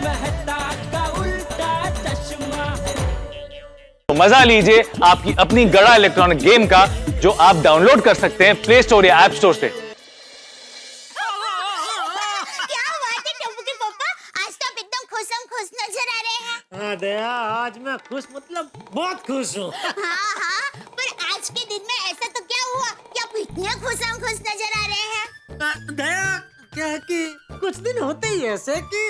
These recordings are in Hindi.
मेहता का उल्टा चश्मा। मजा लीजिए आपकी अपनी गड़ा इलेक्ट्रॉनिक गेम का, जो आप डाउनलोड कर सकते हैं प्ले स्टोर या ऐप स्टोर से। क्या बात है टप्पू के पापा, आज तो आप एकदम खुश नजर आ रहे हैं। हाँ दया, आज मैं खुश मतलब बहुत खुश हूँ। हाँ, पर आज के दिन में ऐसा तो क्या हुआ कि आप इतने खुश नजर आ रहे हैं? दया, क्या है कि कुछ दिन होते ही ऐसे कि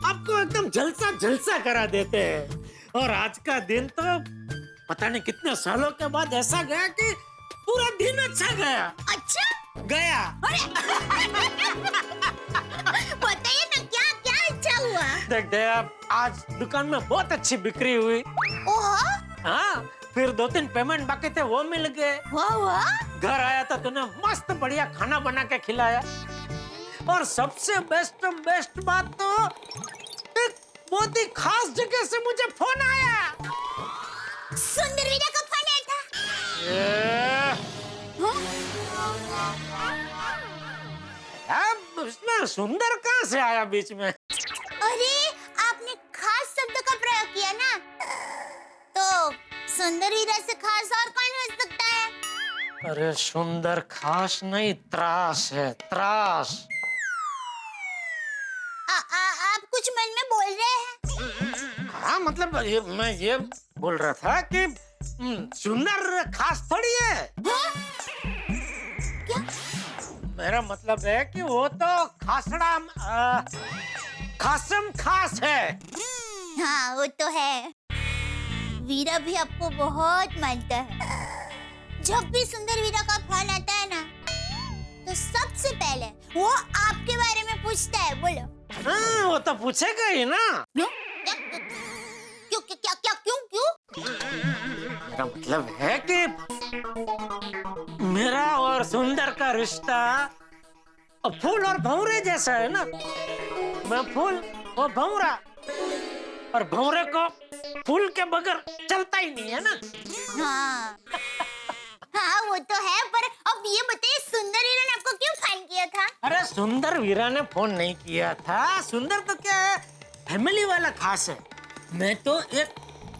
आपको एकदम झलसा करा देते हैं, और आज का दिन तो पता नहीं कितने सालों के बाद ऐसा गया कि पूरा दिन अच्छा गया। अच्छा गया। अरे बताइए ना, क्या क्या अच्छा हुआ? देख दया, आज दुकान में बहुत अच्छी बिक्री हुई। ओहो, हाँ, फिर 2-3 पेमेंट बाकी थे वो मिल गए। वाह, घर आया था तूने मस्त बढ़िया खाना बना के खिलाया, और सबसे बेस्ट बात तो एक बहुत ही खास जगह से मुझे फोन आया। सुंदर वीरा का फोन आया था। अब उसमें सुंदर कहाँ से आया बीच में? अरे आपने खास शब्द का प्रयोग किया ना, तो सुंदर वीरा से खास और कौन हो सकता है? अरे सुंदर खास नहीं, त्रास है, त्रास। आप कुछ मन में बोल रहे हैं? हाँ मतलब मैं ये बोल रहा था कि सुंदर खास थोड़ी है। हाँ? क्या? मेरा मतलब है कि वो तो खासम खास है। हाँ वो तो है, वीरा भी आपको बहुत मानता है। जब भी सुंदर वीरा का फोन आता है ना, तो सबसे पहले वो आपके बारे में पूछता है। बोलो। हाँ, वो तो पूछेगा ही ना। क्यों? क्यों? मेरा मतलब है कि मेरा और सुंदर का रिश्ता फूल और भंवरे जैसा है ना। मैं फूल, वो भंवरा, और भंवरे को फूल के बगैर चलता ही नहीं है ना। हाँ वो तो है, पर अब ये बताइए सुंदर वीरा ने आपको क्यों फोन किया था? अरे सुंदर वीरा ने फोन नहीं किया था। सुंदर तो क्या है, फैमिली वाला खास है। मैं तो एक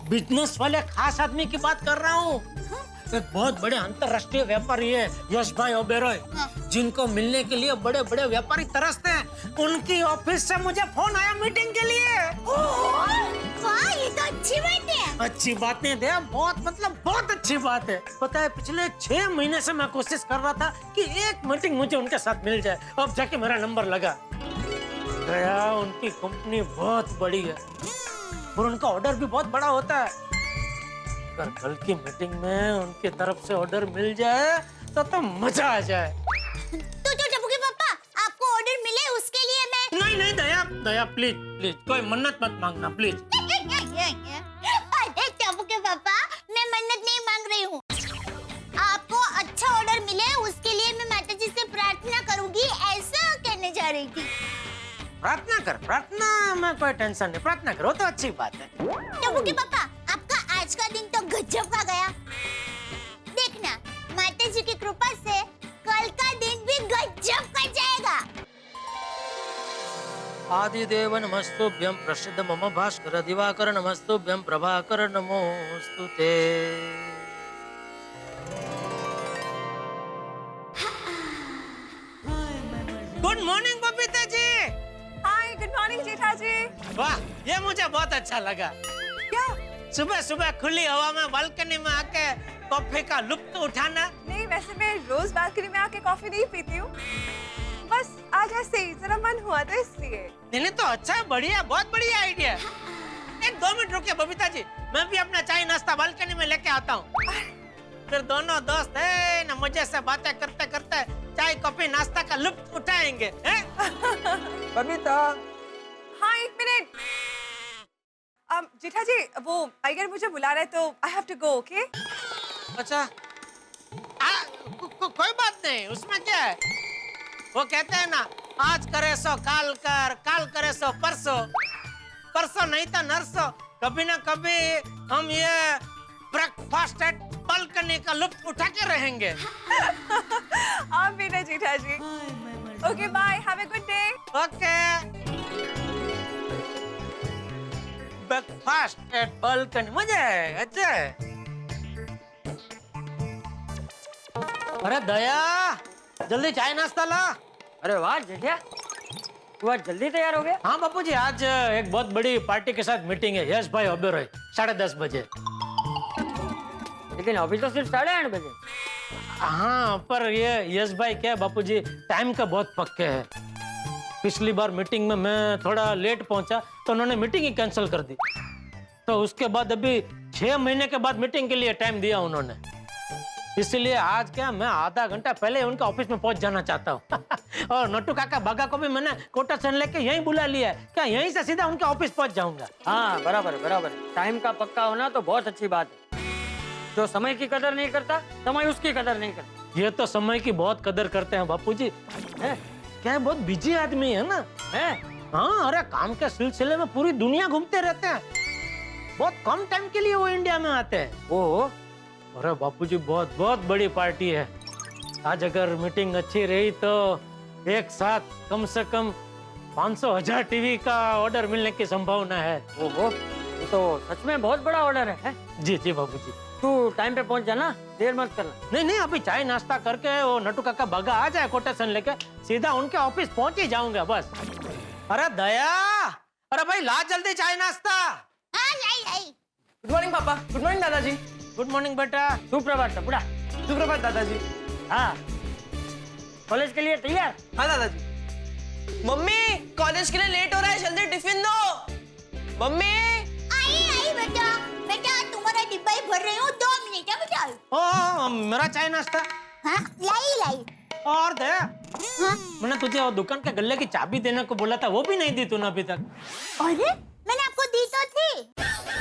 बिजनेस वाले खास आदमी की बात कर रहा हूँ। एक बहुत बड़े अंतरराष्ट्रीय व्यापारी है यश भाई ओबेरॉय, जिनको मिलने के लिए बड़े बड़े व्यापारी तरसते हैं। उनकी ऑफिस से मुझे फोन आया मीटिंग के लिए। वाह, ये तो अच्छी बात है। अच्छी बात नहीं दे, बहुत मतलब बहुत अच्छी बात है। पता है, पिछले 6 महीने से मैं कोशिश कर रहा था कि एक मीटिंग मुझे उनके साथ मिल जाए। अब जाके मेरा नंबर लगा गया। उनकी कंपनी बहुत बड़ी है और उनका ऑर्डर भी बहुत बड़ा होता है। अगर कल की मीटिंग में उनकी तरफ से ऑर्डर मिल जाए तो मजा आ जाए। तो टप्पू के पापा, आपको ऑर्डर मिले उसके लिए मैं नहीं दया प्लीज कोई मन्नत मत मांगना प्लीज। अरे टप्पू के पापा, मैं मन्नत नहीं मांग रही हूँ। आपको अच्छा ऑर्डर मिले उसके लिए मैं माता जी से प्रार्थना करूंगी, ऐसा कहने जा रही थी। प्रार्थना में कोई टेंशन नहीं, प्रार्थना करो तो अच्छी बात है। टप्पू के पापा, आपका आज का दिन तो गजब का गया। देखना, माता जी की कृपा से कल का दिन भी गजब का जाएगा। आदिदेव नमस्तुभ्यं प्रसिद्ध मम भास्कर दिवाकर नमस्तुभ्यं प्रभाकर नमोस्तुते। Good morning Babita ji. हाय, गुड मॉर्निंग जेठा जी। वाह, ये मुझे बहुत अच्छा लगा। क्या? सुबह सुबह खुली हवा में बालकनी में आके कॉफी का लुत्फ उठाना। नहीं, वैसे मैं रोज बालकनी में आके कॉफी नहीं पीती हूँ, बस आज ऐसे ही जरा मन हुआ था इसलिए। नहीं तो अच्छा है, बढ़िया, बहुत बढ़िया आइडिया। 1-2 मिनट रुकिए बबीता जी, मैं भी अपना चाय नाश्ता बालकनी में लेके आता हूँ। फिर दोनों दोस्त है ना मजे से बातें करते करते चाय कॉफी नाश्ता का लुत्फ उठाएंगे। बबीता। हाँ, 1 मिनट। जेठा जी, वो अगर मुझे बुला रहे तो I have to go, okay? अच्छा, कोई बात नहीं, उसमें क्या है। वो कहते हैं ना, आज करे सो काल कर, काल करे सो परसों, परसों नहीं तो नरसों। कभी ना कभी हम ये ब्रेकफास्ट एट बालकनी का लुत्फ उठा के रहेंगे। आप भी ना Jetha ji. Okay, bye, have a good day. Okay. Breakfast at balcony. मजा है, अच्छा है। अरे दया, जल्दी चाय नाश्ता ला। अरे वाह जेठिया, तू आज जल्दी तैयार हो गया। हाँ बापूजी, आज एक बहुत बड़ी पार्टी के साथ मीटिंग है यश भाई ओबेरॉय 10:30 बजे। लेकिन अभी तो सिर्फ 8:30 बजे। हाँ, पर ये यश भाई क्या है बापूजी, टाइम का बहुत पक्के है। पिछली बार मीटिंग में मैं थोड़ा लेट पहुंचा तो उन्होंने मीटिंग ही कैंसिल कर दी। तो उसके बाद अभी 6 महीने के बाद मीटिंग के लिए टाइम दिया उन्होंने। इसलिए आज क्या, मैं आधा घंटा पहले उनके ऑफिस में पहुंच जाना चाहता हूँ। और नट्टू काका बागा को भी मैंने कोटेशन लेके यहीं बुला लिया है। क्या यहीं से सीधा उनके ऑफिस पहुंच जाऊंगा? हाँ बराबर बराबर, टाइम का पक्का होना तो बहुत अच्छी बात है। जो समय की कदर नहीं करता, समय उसकी कदर नहीं करता। ये तो समय की बहुत कदर करते हैं बापूजी। है? क्या है, बहुत बिजी आदमी है ना। है? हाँ, अरे काम के सिलसिले में पूरी दुनिया घूमते रहते हैं। बहुत कम टाइम के लिए वो इंडिया में आते हैं। ओह, अरे बापूजी, बहुत बहुत बड़ी पार्टी है। आज अगर मीटिंग अच्छी रही तो एक साथ कम से कम 500,000 टीवी का ऑर्डर मिलने की संभावना है। ओहो, ये तो सच में बहुत बड़ा ऑर्डर है। जी जी बापूजी। तू टाइम पे पहुंच जाना, देर मत करना। नहीं नहीं, अभी चाय नाश्ता करके वो नट्टू काका बागा आ जाए कोटेशन लेके, सीधा उनके ऑफिस पहुंच ही जाऊंगा बस। अरे दया, अरे भाई ला जल्दी चाय नाश्ता। हाँ लाई। गुड मॉर्निंग पापा। गुड मॉर्निंग दादाजी। गुड मॉर्निंग बेटा। सुप्रभात टपुड़ा। सुप्रभात दादाजी। हाँ, कॉलेज के लिए तैयार? हाँ दादाजी। मम्मी, कॉलेज के लिए लेट हो रहा है, जल्दी टिफिन दो। मम्मी। आई बेटा। बेटा तुम्हारा डिब्बा ही भर रही हूँ, 2 मिनट है बेटा। ओ, मेरा चाय नाश्ता। हाँ लाई। और दया, हाँ? मैंने तुझे वो दुकान के गल्ले की चाबी देने को बोला था, वो भी नहीं दी तूने अभी तक। अरे मैंने आपको दी तो थी।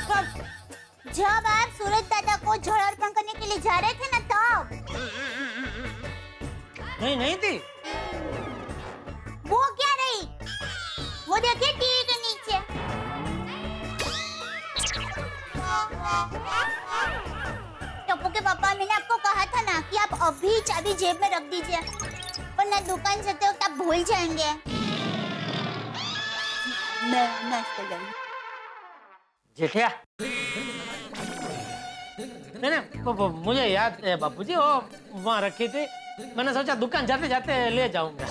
कब? जब आप सूरज दादा को जल अर्पण करने के लिए जा रहे थे ना, तब। नहीं थी। वो क्या रही? वो देखिए टीवी के नीचे। टप्पू के पापा, मैंने आपको कहा था ना कि आप अभी चाबी जेब में रख दीजिए, वरना दुकान जाते वक्त आप भूल जाएंगे। मैं जेठिया, नहीं, मुझे याद है बापूजी, वो वहाँ रखी थी। मैंने सोचा दुकान जाते जाते ले जाऊंगा।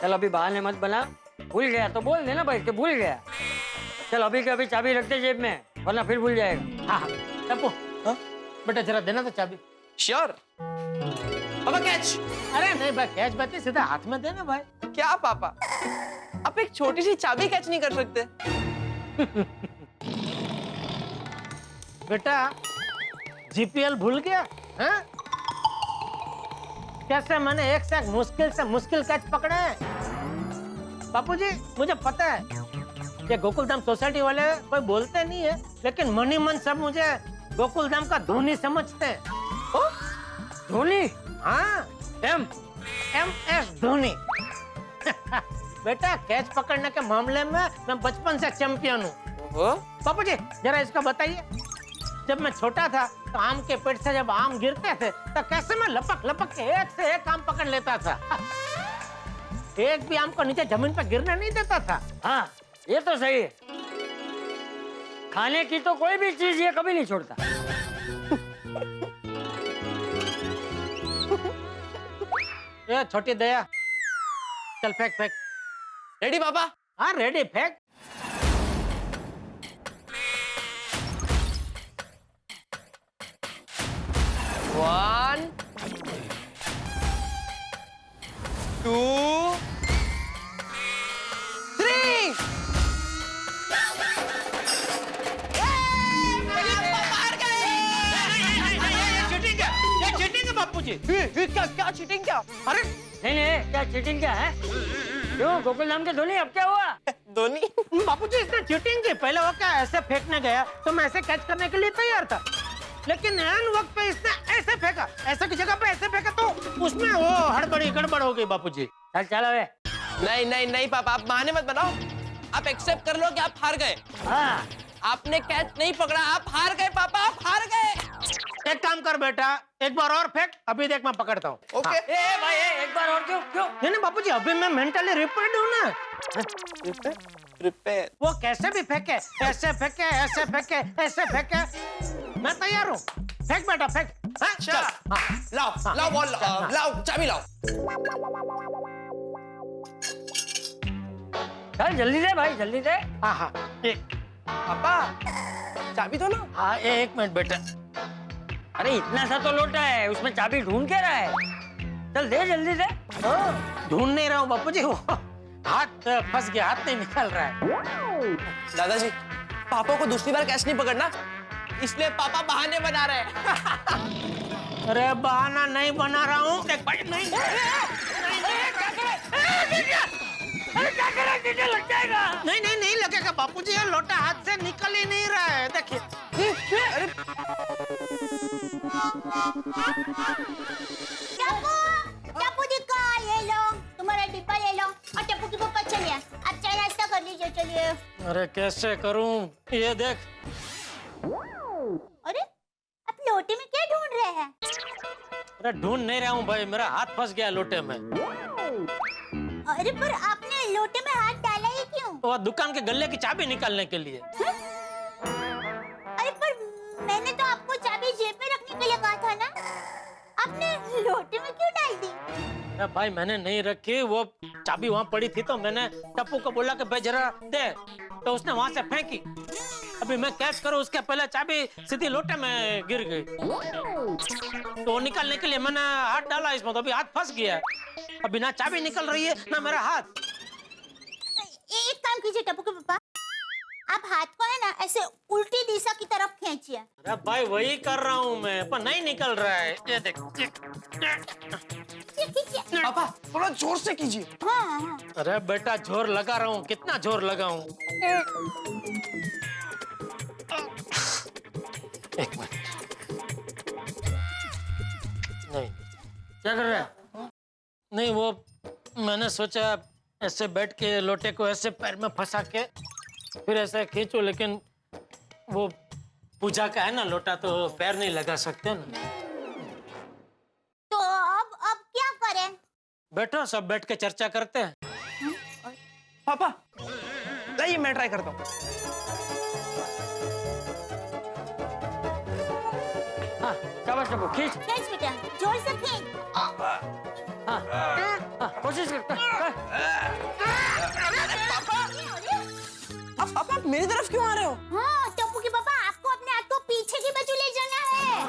चल अभी बहाने मत बना। भूल गया तो बोल देना भाई कि भूल गया। चल अभी के अभी चाबी रख दे जेब में, वरना फिर भूल जाएगा। हाँ टप्पू, बेटा जरा देना तो चाबी। श्योर। पापा कैच। अरे नहीं भाई, कैच बात है, सीधा हाथ में देना भाई। क्या पापा, आप एक छोटी सी चाबी कैच नहीं कर सकते? बेटा जीपीएल भूल गया? हाँ? कैसे मैंने एक से एक मुश्किल कैच पकड़े हैं। बापूजी, मुझे पता है कि गोकुलधाम सोसाइटी वाले कोई बोलते नहीं है, लेकिन मनी मन सब मुझे गोकुलधाम का धोनी समझते हैं। धोनी? हाँ, MS धोनी। बेटा कैच पकड़ने के मामले में मैं बचपन से चैंपियन हूँ। बापूजी जरा इसका बताइए, जब मैं छोटा था तो आम के पेड़ से जब आम गिरते थे तो कैसे मैं लपक के एक से एक आम पकड़ लेता था। एक भी आम को नीचे जमीन पर गिरने नहीं देता था। हाँ, ये तो सही है। खाने की तो कोई भी चीज ये कभी नहीं छोड़ता। ये छोटी दया, चल फेंक। रेडी पापा? हाँ रेडी, फेंक। One, 2, 3। चीटिंग है बापूजी। क्या चीटिंग क्या? अरे नहीं, क्या चीटिंग क्या है? क्यों, गोकुलधाम के धोनी, अब क्या हुआ? धोनी? बापूजी इसने चीटिंग की। पहले वो क्या ऐसे फेंकने गया तो मैं ऐसे कैच करने के लिए तैयार था, लेकिन ऐन वक्त पे इसने ऐसे फेंका, ऐसे की जगह पे ऐसे फेंका तो उसमें वो हड़बड़ी गड़बड़ हो गई बापूजी। चल अबे। नहीं पापा, आप बहाने मत बनाओ। आप एक्सेप्ट कर लो कि आप हार गए। हाँ, आपने कैच नहीं पकड़ा, आप हार गए पापा, आप हार गए। एक काम कर बेटा, एक बार और फेंक, अभी देख मैं पकड़ता हूँ। ओके। ए भाई, एक बार और क्यों? नहीं बापूजी, अभी मैं मेंटली रिपेयर्ड हूँ ना। प्रिपेयर। वो कैसे भी फेंके, ऐसे फेंके, ऐसे फेंके, ऐसे फेंके, मैं तैयार हूँ। फेंक बेटा फेंक। हाँ, अच्छा, चल, हाँ। लाओ लाओ बॉल, लाओ चाबी लाओ। चल जल्दी दे भाई, जल्दी दे। हाँ हाँ एक, पापा चाबी दो ना। हाँ एक मिनट बेटा। अरे इतना सा तो लोटा है, उसमें चाबी ढूंढ के रहा है। चल दे जल्दी दे। ढूंढ नहीं रहा हूँ बापू जी, वो हाथ फंस गया, हाथ नहीं निकल रहा है। दादाजी, पापा को दूसरी बार कैश नहीं पकड़ना, इसलिए पापा बहाने बना रहे हैं। अरे बहाना नहीं बना रहा हूँ। देख भाई, नहीं लग जाएगा। नहीं नहीं नहीं लगेगा बापूजी, ये लोटा हाथ से निकल ही नहीं रहा है। देखिए अरे टप्पू दिखा, ये लो तुम्हारा डिब्बा ले लो, और टप्पू की पप्पा चलिए, आप चाय नाश्ता कर लीजिए, चलिए। अरे कैसे करूं, ये देख। अरे आप लोटे में क्या ढूंढ रहे हैं? अरे ढूंढ नहीं रहा हूँ भाई, मेरा हाथ फंस गया लोटे में। अरे पर आपने लोटे में हाथ डाला ही क्यों? वो दुकान के गल्ले की चाबी निकालने के लिए। अरे पर मैंने तो आपको चाबी जेब में रखने के लिए कहा था ना, आपने लोटे में क्यों डाल दी? अरे भाई मैंने नहीं रखी, वो चाबी वहाँ पड़ी थी तो मैंने टप्पू को बोला कि भाई जरा दे, तो उसने वहां से फेंकी। अभी मैं कैच करूं उसके पहले चाबी सीधी लोटे में गिर गई, तो वो निकालने के लिए मैंने हाथ डाला इसमें, तो अभी हाथ फंस गया है। अभी ना चाबी निकल रही है ना मेरा हाथ। एक काम कीजिए टप्पू के पापा, आप हाथ को है ना ऐसे उल्टी दिशा की तरफ खींचिए। अरे भाई वही कर रहा हूँ मैं, पर नहीं निकल रहा है। ये देख। खींचिए। पापा थोड़ा जोर से कीजिए। हाँ हाँ। अरे बेटा जोर लगा रहा हूँ, कितना जोर लगाऊं? एक मिनट। नहीं क्या कर रहा है? नहीं, वो मैंने सोचा ऐसे बैठ के लोटे को ऐसे पैर में फंसा के फिर ऐसे खींचो, लेकिन वो पूजा का है ना लोटा, तो पैर नहीं लगा सकते ना। तो अब क्या करें? बैठो सब बैठ के चर्चा करते हैं। पापा लाइए मैं ट्राई करता हूँ। हाँ शाबाश टप्पू, खींच। खींच बेटा, जोर से खींच। हाँ कोशिश कर। अब पापा आप मेरी तरफ क्यों आ रहे हो? हाँ टप्पू के पापा, आपको अपने हाथ को पीछे की बाजू ले जाना है।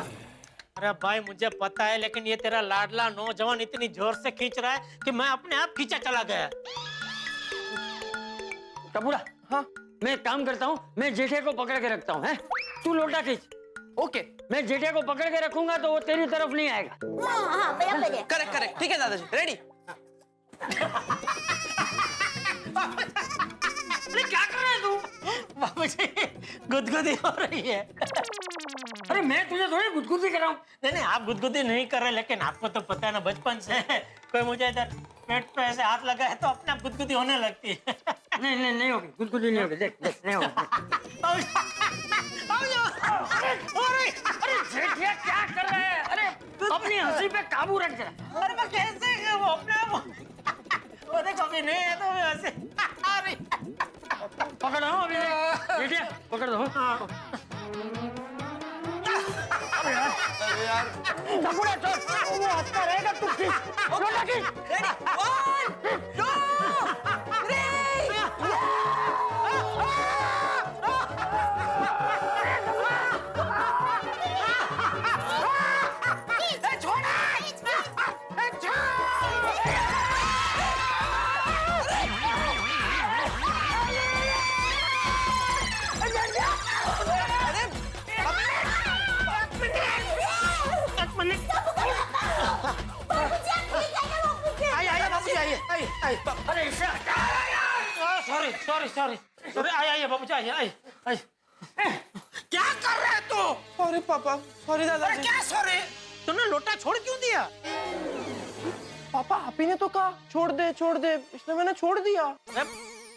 अरे भाई मुझे पता है, लेकिन ये तेरा लाडला नौजवान इतनी जोर से खींच रहा है कि मैं अपने आप खींचा चला गया। टप्पूड़ा, हाँ मैं एक काम करता हूँ, मैं जेठे को पकड़ के रखता हूँ, हैं? तू लोटा खींच। ओके, मैं जेठे को पकड़ के रखूंगा तो वो तेरी तरफ नहीं आएगा। हाँ हाँ बराबर है। करेक्ट करेक्ट, ठीक है दादाजी, रेडी। अरे क्या कर रहा है तू? बाबूजी गुदगुदी हो रही है। अरे मैं तुझे थोड़ी गुदगुदी कर रहा हूँ। नहीं नहीं, आप गुदगुदी नहीं कर रहे, लेकिन आपको तो पता है ना बचपन से कोई मुझे इधर पेट पे ऐसे हाथ लगा है तो अपने आप गुदगुदी होने लगती है। नहीं होगी, गुदगुदी नहीं होगी। देख नहीं होगी। अरे जेठिया क्या कर रहा है? अरे अपनी हंसी पे काबू रख जरा। अरे मैं कैसे वो अपने आप वो देखो अभी नहीं है तो मैं ऐसे अरे पकड़ दो अभी, जेठिया पकड़ दो। अरे यार, टप्पूड़ा छोड़, वो हंसता रहेगा, तू खींच। लोटा खींच। रेडी, 1 2 अरे इससे सॉरी आइए बाबूजी, आइए। क्या कर रहे हैं तू? सॉरी पापा, सॉरी दादाजी। क्या सॉरी? तूने लोटा छोड़ क्यों दिया? पापा आप ही ने तो कहा छोड़ दे, इसलिए मैंने छोड़ दिया।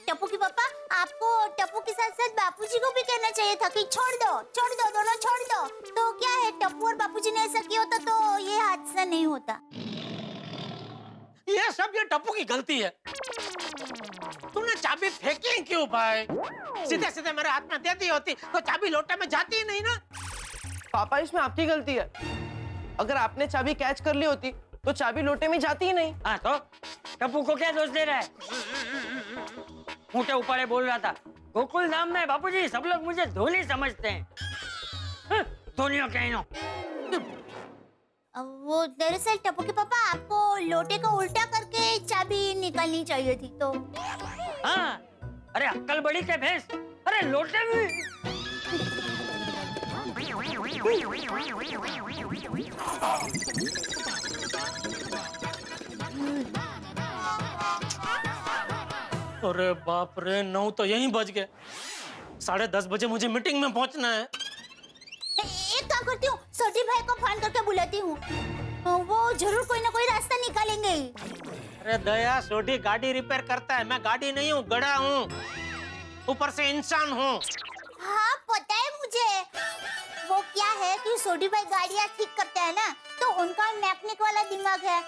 टप्पू के पापा, आपको टप्पू के साथ साथ बापूजी को भी कहना चाहिए था कि छोड़ दो दोनों छोड़ दो। तो क्या है, टप्पू और बापूजी ने ऐसा किया होता तो ये हादसा नहीं होता। ये सब ये टप्पू की गलती है। तूने चाबी फेंकी क्यों भाई? सीधे सीधे मेरे हाथ में दे दी होती तो चाबी लोटे में जाती ही नहीं ना। पापा इसमें आपकी गलती है। अगर आपने चाबी कैच कर ली होती तो चाबी लोटे में जाती ही नहीं। हाँ तो टप्पू को क्या दोष दे रहा है? ऊँटे ऊपर बोल रहा था गोकुल नाम में बापूजी सब लोग मुझे धोनी समझते हैं। धोनियों कहनो। वो दरअसल टप्पू के पापा आपको लोटे को उल्टा करके चाबी निकालनी चाहिए थी तो। हाँ अरे अक्कल बड़ी के भैंस, अरे लोटे में। अरे बाप रे, 9 तो यहीं बज गए। 10:30 बजे मुझे मीटिंग में पहुंचना है। एक काम करती हूँ, छोटी भाई को फोन करके बुलाती हूँ, वो जरूर कोई ना कोई रास्ता निकालेंगे। अरे दया, सोडी गाड़ी रिपेयर करता है, मैं गाड़ी नहीं हूँ, गधा हूँ, ऊपर से इंसान हूँ। हाँ पता है मुझे। वो क्या है कि सोडी भाई गाड़ियाँ ठीक करते हैं ना, तो उनका मैकेनिक वाला दिमाग है,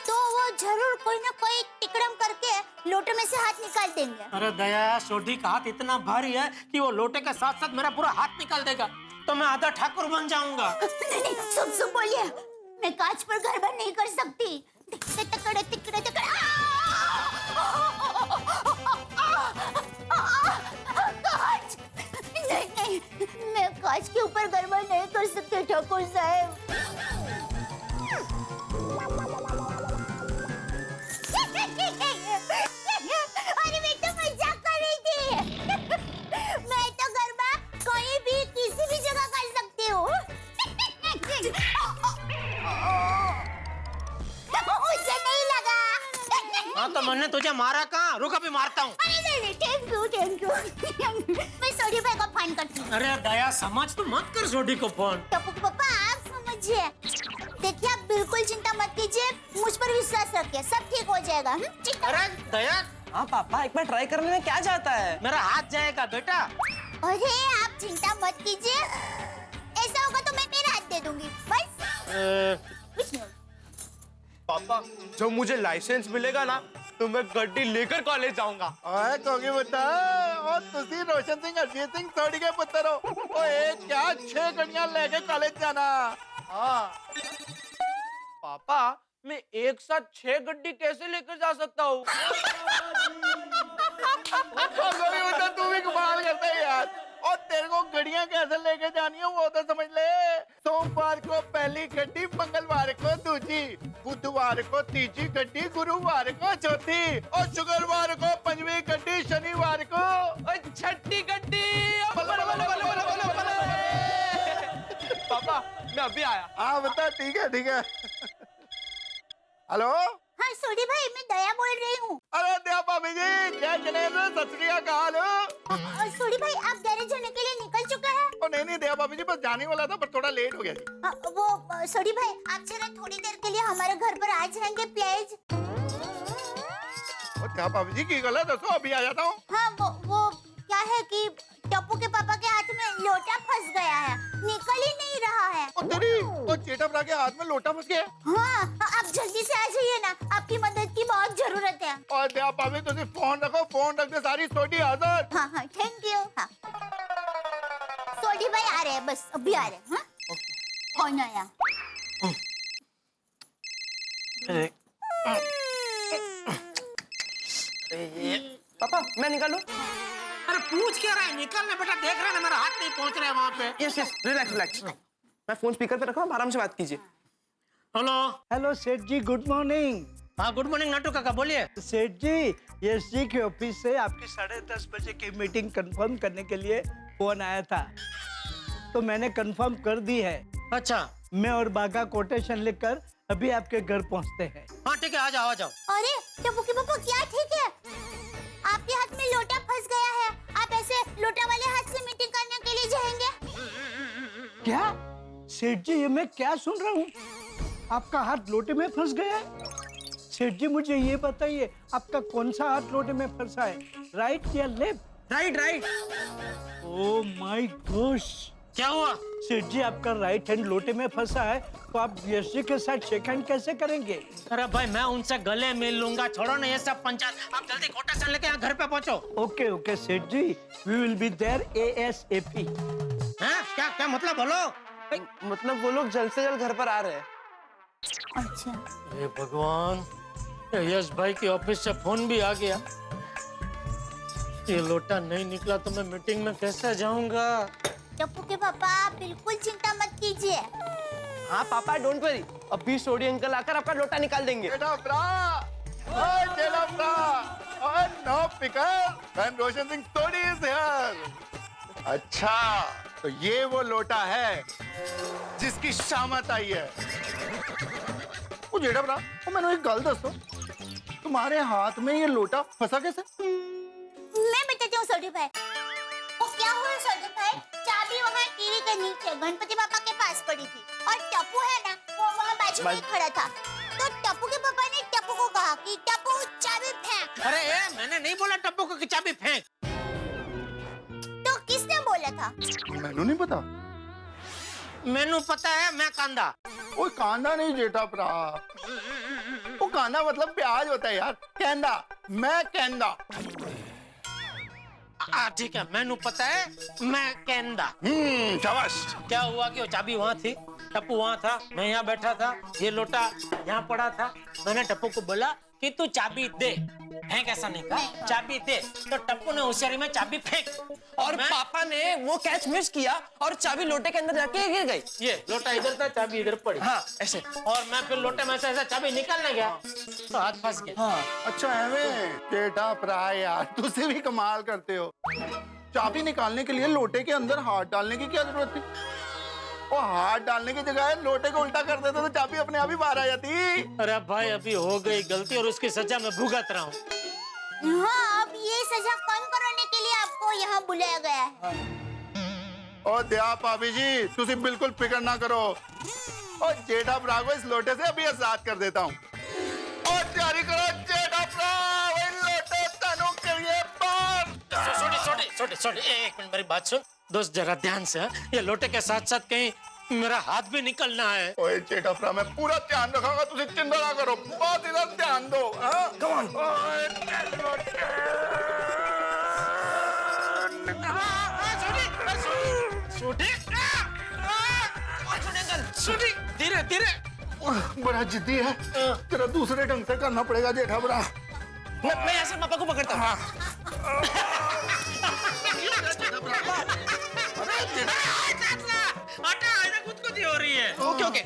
तो वो जरूर कोई ना कोई टिकड़म करके लोटे में से हाथ निकाल देंगे। अरे दया, सोडी का हाथ इतना भारी है कि वो लोटे के साथ साथ मेरा पूरा हाथ निकाल देगा, तो मैं आधा ठाकुर बन जाऊंगा। नहीं, सुन बोलिए, मैं कांच पर घर बंद नहीं कर सकती। तिकड़े तिकड़े तिकड़े कांच, नहीं, मैं कांच के ऊपर घर बंद नहीं कर सकती ठाकुर साहब। अरे मैं तो मजाक कर रही थी। मैं तो गरबा कोई भी किसी भी जगह कर सकती हूँ। मुझे नहीं लगा। हाँ तो मैंने तुझे मारा कहाँ? रुक अभी मारता हूँ। अरे नहीं, थैंक यू। मैं सोडी भाई को फोन करती हूँ। अरे दया, समझ तो मत कर सोडी को फोन। टप्पू के पापा आप समझिए। देखिए आप बिल्कुल चिंता मत कीजिए, मुझ पर विश्वास रखिए, सब ठीक हो जाएगा। अरे दया, हाँ पापा, एक बार ट्राई करने में क्या जाता है? मेरा हाथ जाएगा बेटा। अरे आप चिंता मत कीजिए, ऐसा होगा तो मैं मेरा हाथ दे दूंगी बस। कुछ नहीं। पापा, जब मुझे लाइसेंस मिलेगा ना तो मैं गड्डी लेकर कॉलेज जाऊंगा। ओए कोगी बता, और तुसी रोशन सिंह अजीत सिंह सोडी के पुत्र हो। ओए क्या 6 गड्डियां लेके कॉलेज जाना? हाँ पापा, मैं एक साथ 6 गड्डी कैसे लेकर जा सकता हूँ? कोगी बता, तू भी कमाल करता है यार। और तेरे को गड्डियां कैसे लेके जानी है वो तो समझ ले। सोमवार को पहली गड्डी, मंगलवार को दूसरी, बुधवार को तीसरी गड्डी, गुरुवार को चौथी, और शुक्रवार को 5वीं गड्डी, शनिवार को छठी गड्डी। पापा, मैं अभी आया। हाँ बता, ठीक है। हेलो, हाँ सोडी भाई, मैं दया बोल रही हूँ। अरे दया भाभी जी, क्या जनेब, सत श्री अकाल। सोडी भाई आप गैरेज जाने के लिए निकल चुका है? ओ नहीं दया भाभी जी, बस जाने वाला था पर थोड़ा लेट हो गया जी। वो सोडी भाई आप जरा थोड़ी देर के लिए हमारे घर पर आ जाएंगे प्लीज? और क्या भाभी जी की गलत है, तो अभी आ जाता हूँ। हाँ वो क्या है कि टप्पू के पापा के हाथ में लोटा फंस गया है, निकल ही नहीं रहा है। ओ तेरी, ओ चेटपरा के हाथ में लोटा फंस गया। हाँ आप जल्दी से आ जाइए ना, आपकी मदद की बहुत जरूरत है। और दया भाभी तुझे फोन रखो, फोन रख दे, सारी सोडी हाजिर। हाँ थैंक यू। हाँ सोडी भाई आ रहे हैं, बस अभी आ रहे हैं। हाँ कौन आया? पापा, मैं निकालूं? अरे पूछ क्या रहा है? निकलने बेटा, देख रहा है ना मेरा हाथ नहीं पहुंच रहा है वहाँ पे। Yes, relax. मैं फोन स्पीकर पे रखा हूँ, आराम से बात कीजिए। हेलो। हेलो सेठ जी, गुड मॉर्निंग। हाँ गुड मॉर्निंग नटू काका, बोलिए। सेठ जी, एस जी के ऑफिस से आपकी 10:30 बजे की मीटिंग कंफर्म करने के लिए फोन आया था, तो मैंने कंफर्म कर दी है। अच्छा, मैं और बागा कोटेशन लेकर अभी आपके घर पहुंचते हैं। हाँ ठीक है, आ जाओ। अरे टप्पू के पापा क्या ठीक है? आपके हाथ में लोटा फंस गया है, आप ऐसे लोटा वाले हाथ से मीटिंग करने के लिए जाएंगे? क्या सेठ जी, ये मैं क्या सुन रहा हूँ? आपका हाथ लोटे में फंस गया है? सेठ जी मुझे ये बताइए, आपका कौन सा हाथ लोटे में फंसा है, राइट या left? Right. Oh my gosh, क्या हुआ? सेठ जी आपका राइट हैंड लोटे में फंसा है, तो आप यश के साथ शेक हैंड कैसे करेंगे? अरे भाई मैं उनसे गले मिल लूंगा, छोड़ो ना ये सब पंचायत। आप जल्दी कोटेशन लेके यहाँ घर पे पहुँचो। Okay okay Seth ji, we will be there ASAP। हाँ क्या क्या मतलब बोलो? मतलब वो लोग जल्द से जल्द घर पर आ रहे हैं। अच्छा हे भगवान, यश भाई की ऑफिस से फोन भी आ गया। ये लोटा नहीं निकला तो मैं मीटिंग में कैसे जाऊंगा? टप्पू के पापा आप बिल्कुल चिंता मत कीजिए। हाँ पापा डोंट वरी, अभी सोडी अंकल आकर आपका लोटा निकाल देंगे। जेठा ब्रा, ओए जेठा ब्रा, ओए no pickle, when Roshan Singh Sodhi is here। अच्छा, तो ये वो लोटा है जिसकी शामत आई है। ओ जेठा ब्रा, ओ मैंने एक गल दसो, तुम्हारे हाथ में ये लोटा फंसा कैसे? मैं बताती हूँ सोडी भाई। वो क्या हुआ सोडी भाई, चाबी वहाँ टीवी के नीचे गणपति पापा के पास पड़ी थी और टप्पू है ना, वो वहाँ बाजू में खड़ा था। तो टप्पू के पापा ने टप्पू को कहा कि टप्पू चाबी फेंक। अरे मैंने नहीं बोला टप्पू को कि चाबी फेंक। तो किसने बोला था? मैनू नहीं पता। मैनू पता है, मैं कांदा। ओए कांदा नहीं जेठा ब्रा, वो कांदा मतलब प्याज होता है यार। कहंदा, मैं कहंदा। ठीक है, मैनू पता है, मैं कहंदा। शाबाश। क्या हुआ कि वो चाबी वहाँ थी, टप्पू वहाँ था, मैं यहाँ बैठा था, ये लोटा यहाँ पड़ा था। मैंने टप्पू को बोला कि तू चाबी दे, फेंक ऐसा नहीं कहा, चाबी दे। तो टप्पू ने होशियारी में चाबी फेंक और पापा ने वो कैच मिस किया और चाबी लोटे के अंदर जाके गिर गई। ये लोटा इधर था, चाबी इधर पड़ी। हाँ ऐसे। और मैं फिर लोटे में से ऐसा चाबी निकालने गया तो हाथ फंस गया। हाँ अच्छा है जेठा ब्रा यार, तुझसे भी कमाल करते हो। चाबी निकालने के लिए लोटे के अंदर हाथ डालने की क्या जरूरत थी? वो हाथ डालने की जगह लोटे को उल्टा कर देते तो चाबी अपने आप ही बाहर आ जाती। अरे भाई अभी हो गई गलती और उसकी सजा मैं भुगत रहा हूँ। हाँ, अब ये सजा कम कराने के लिए आपको यहाँ बुलाया गया है। और दया भाभी जी, तुसी बिल्कुल फिक्र ना करो। और जेठा ब्रा को इस लोटे से अभी आजाद कर देता हूँ। और तैयारी करो जेठा ब्रा, वही लोटे तनु करिए पार। छोटे एक मिनट मेरी बात सुन दोस्त, जरा ध्यान से। ये लोटे के साथ साथ कहीं मेरा हाथ भी निकलना है। ओए जेठा ब्रा, मैं पूरा ध्यान रखूंगा, तुसी चिंता ना करो, बहुत इधर ध्यान दो। Come on. धीरे धीरे। बड़ा जिद्दी है, तेरा दूसरे ढंग से करना पड़ेगा जेठा ब्रा। मैं ऐसे पापा को पकड़ता हूँ। हो रही है। ओके ओके,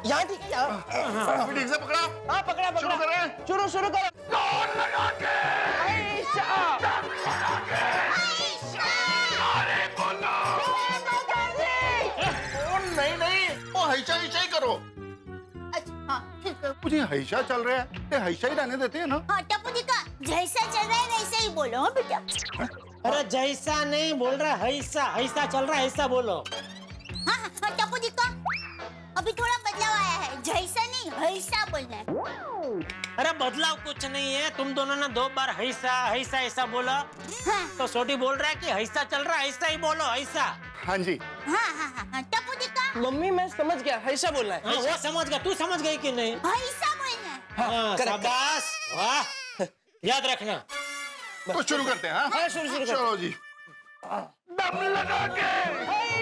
यहाँ ठीक है। ठीक से पकड़ा। हाँ पकड़ा शुरू पकड़ा। करें। शुरू करो। नहीं, वो हैशा ही करो। अच्छा हाँ ठीक है। मुझे हैशा चल रहा है, ते हैशा ही रहने देते हैं ना। हाँ टप्पू जी का जैसा चल रहा है वैसे ही बोलो हाँ बेटा। अरे जैसा नहीं बोल रहा, ऐसा चल रहा है, ऐसा बोलो। हाँ हाँ टप्पू जी का अभी थोड़ा बदलाव आया है, जैसा नहीं ऐसा बोलना है। अरे बदलाव कुछ नहीं है, तुम दोनों ने 2 बार ऐसा ऐसा बोला। हाँ तो छोटी बोल रहा है कि ऐसा चल रहा है, ऐसा ही बोलो, ऐसा। हाँ जी। हाँ टप्पू जी का मम्मी मैं समझ गया, ऐसा बोलना है। हाँ, वो समझ गया, तू समझ गई कि नहीं? ऐसा बोलना है। हाँ, correct, शाबाश, वाह, याद रखना। तो शुरू करते हैं। हाँ, शुरू करते हैं। चलो जी। दम लगा के,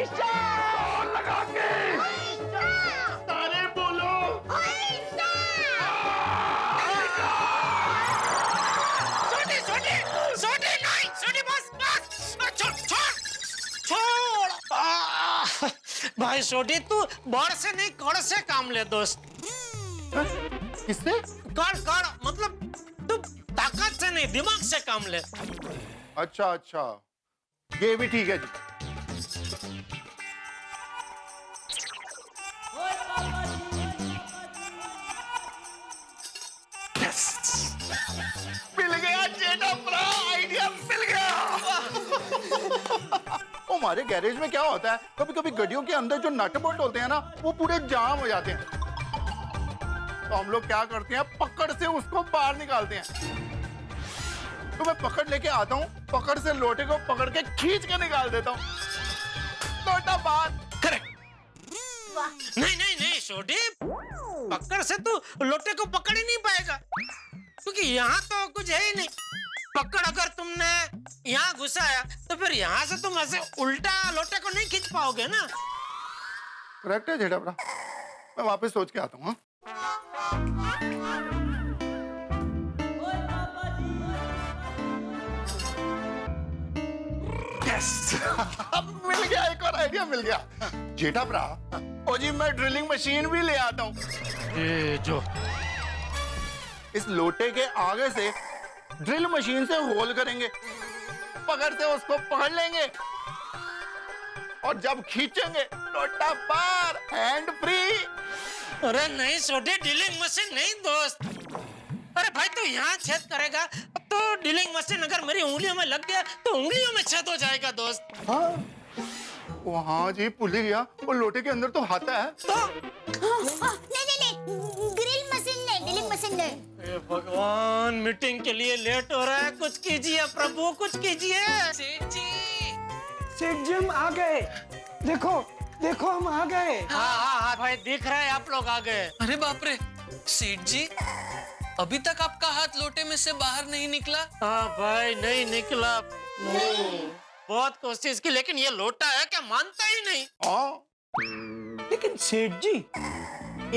जोर लगा के, तारे बोलो। भाई छोटी तू बड़ से नहीं कड़ से काम ले दोस्त। किससे? कड़ मतलब तू ताकत से नहीं दिमाग से काम ले। अच्छा, ये भी ठीक है जी। मिल गया जेठा ब्रा, आइडिया मिल गया। हमारे गैरेज में क्या होता है, कभी कभी गाड़ियों के अंदर जो नट बोल्ट होते हैं ना, वो पूरे जाम हो जाते हैं। तो हम लोग क्या करते हैं, पकड़ से उसको बाहर निकालते हैं। तो मैं पकड़ लेके आता हूँ, पकड़ से लोटे को पकड़ के खींच के निकाल देता हूँ। लोटा बाहर। करेक्ट। वाह। नहीं नहीं नहीं छोटी, पकड़ से तू लोटे को पकड़ ही नहीं पाएगा, क्योंकि यहाँ तो कुछ है ही नहीं। पकड़ अगर तुमने यहाँ घुसाया तो फिर यहाँ से तुम ऐसे उल्टा लोटे को नहीं खींच पाओगे ना। करेक्ट है जेठा भरा, मैं वापस सोच के आता हूँ। मिल गया, एक और आइडिया मिल गया जेठा भरा। ओ जी मैं ड्रिलिंग मशीन भी ले आता हूँ। ये जो इस लोटे के आगे से ड्रिल मशीन से होल करेंगे, पकड़ से उसको पकड़ लेंगे और जब खींचेंगे लोटा पार, हैंड फ्री। अरे नहीं छोटे, ड्रिलिंग मशीन नहीं दोस्त। अरे भाई तू यहाँ छेद करेगा तो ड्रिलिंग मशीन अगर मेरी उंगलियों में लग गया तो उंगलियों में छेद हो जाएगा दोस्त। हाँ वो हाँ जी भूल ही गया, वो लोटे के अंदर तो हाथा है। तो नहीं नहीं नहीं, ग्रिल मशीन नहीं, ड्रिलिंग मशीन नहीं। हे भगवान, मीटिंग के लिए लेट हो रहा है, कुछ कीजिए प्रभु, कुछ कीजिए। सेठ जी, सेठ जी हम आ गए, देखो देखो हम आ गए। हाँ भाई दिख रहा है आप लोग आ गए। अरे बाप रे, सेठ जी अभी तक आपका हाथ लोटे में से बाहर नहीं निकला। हाँ भाई नहीं निकला, बहुत कोशिश की, लेकिन ये लोटा है क्या मानता ही नहीं। हाँ लेकिन सेठ जी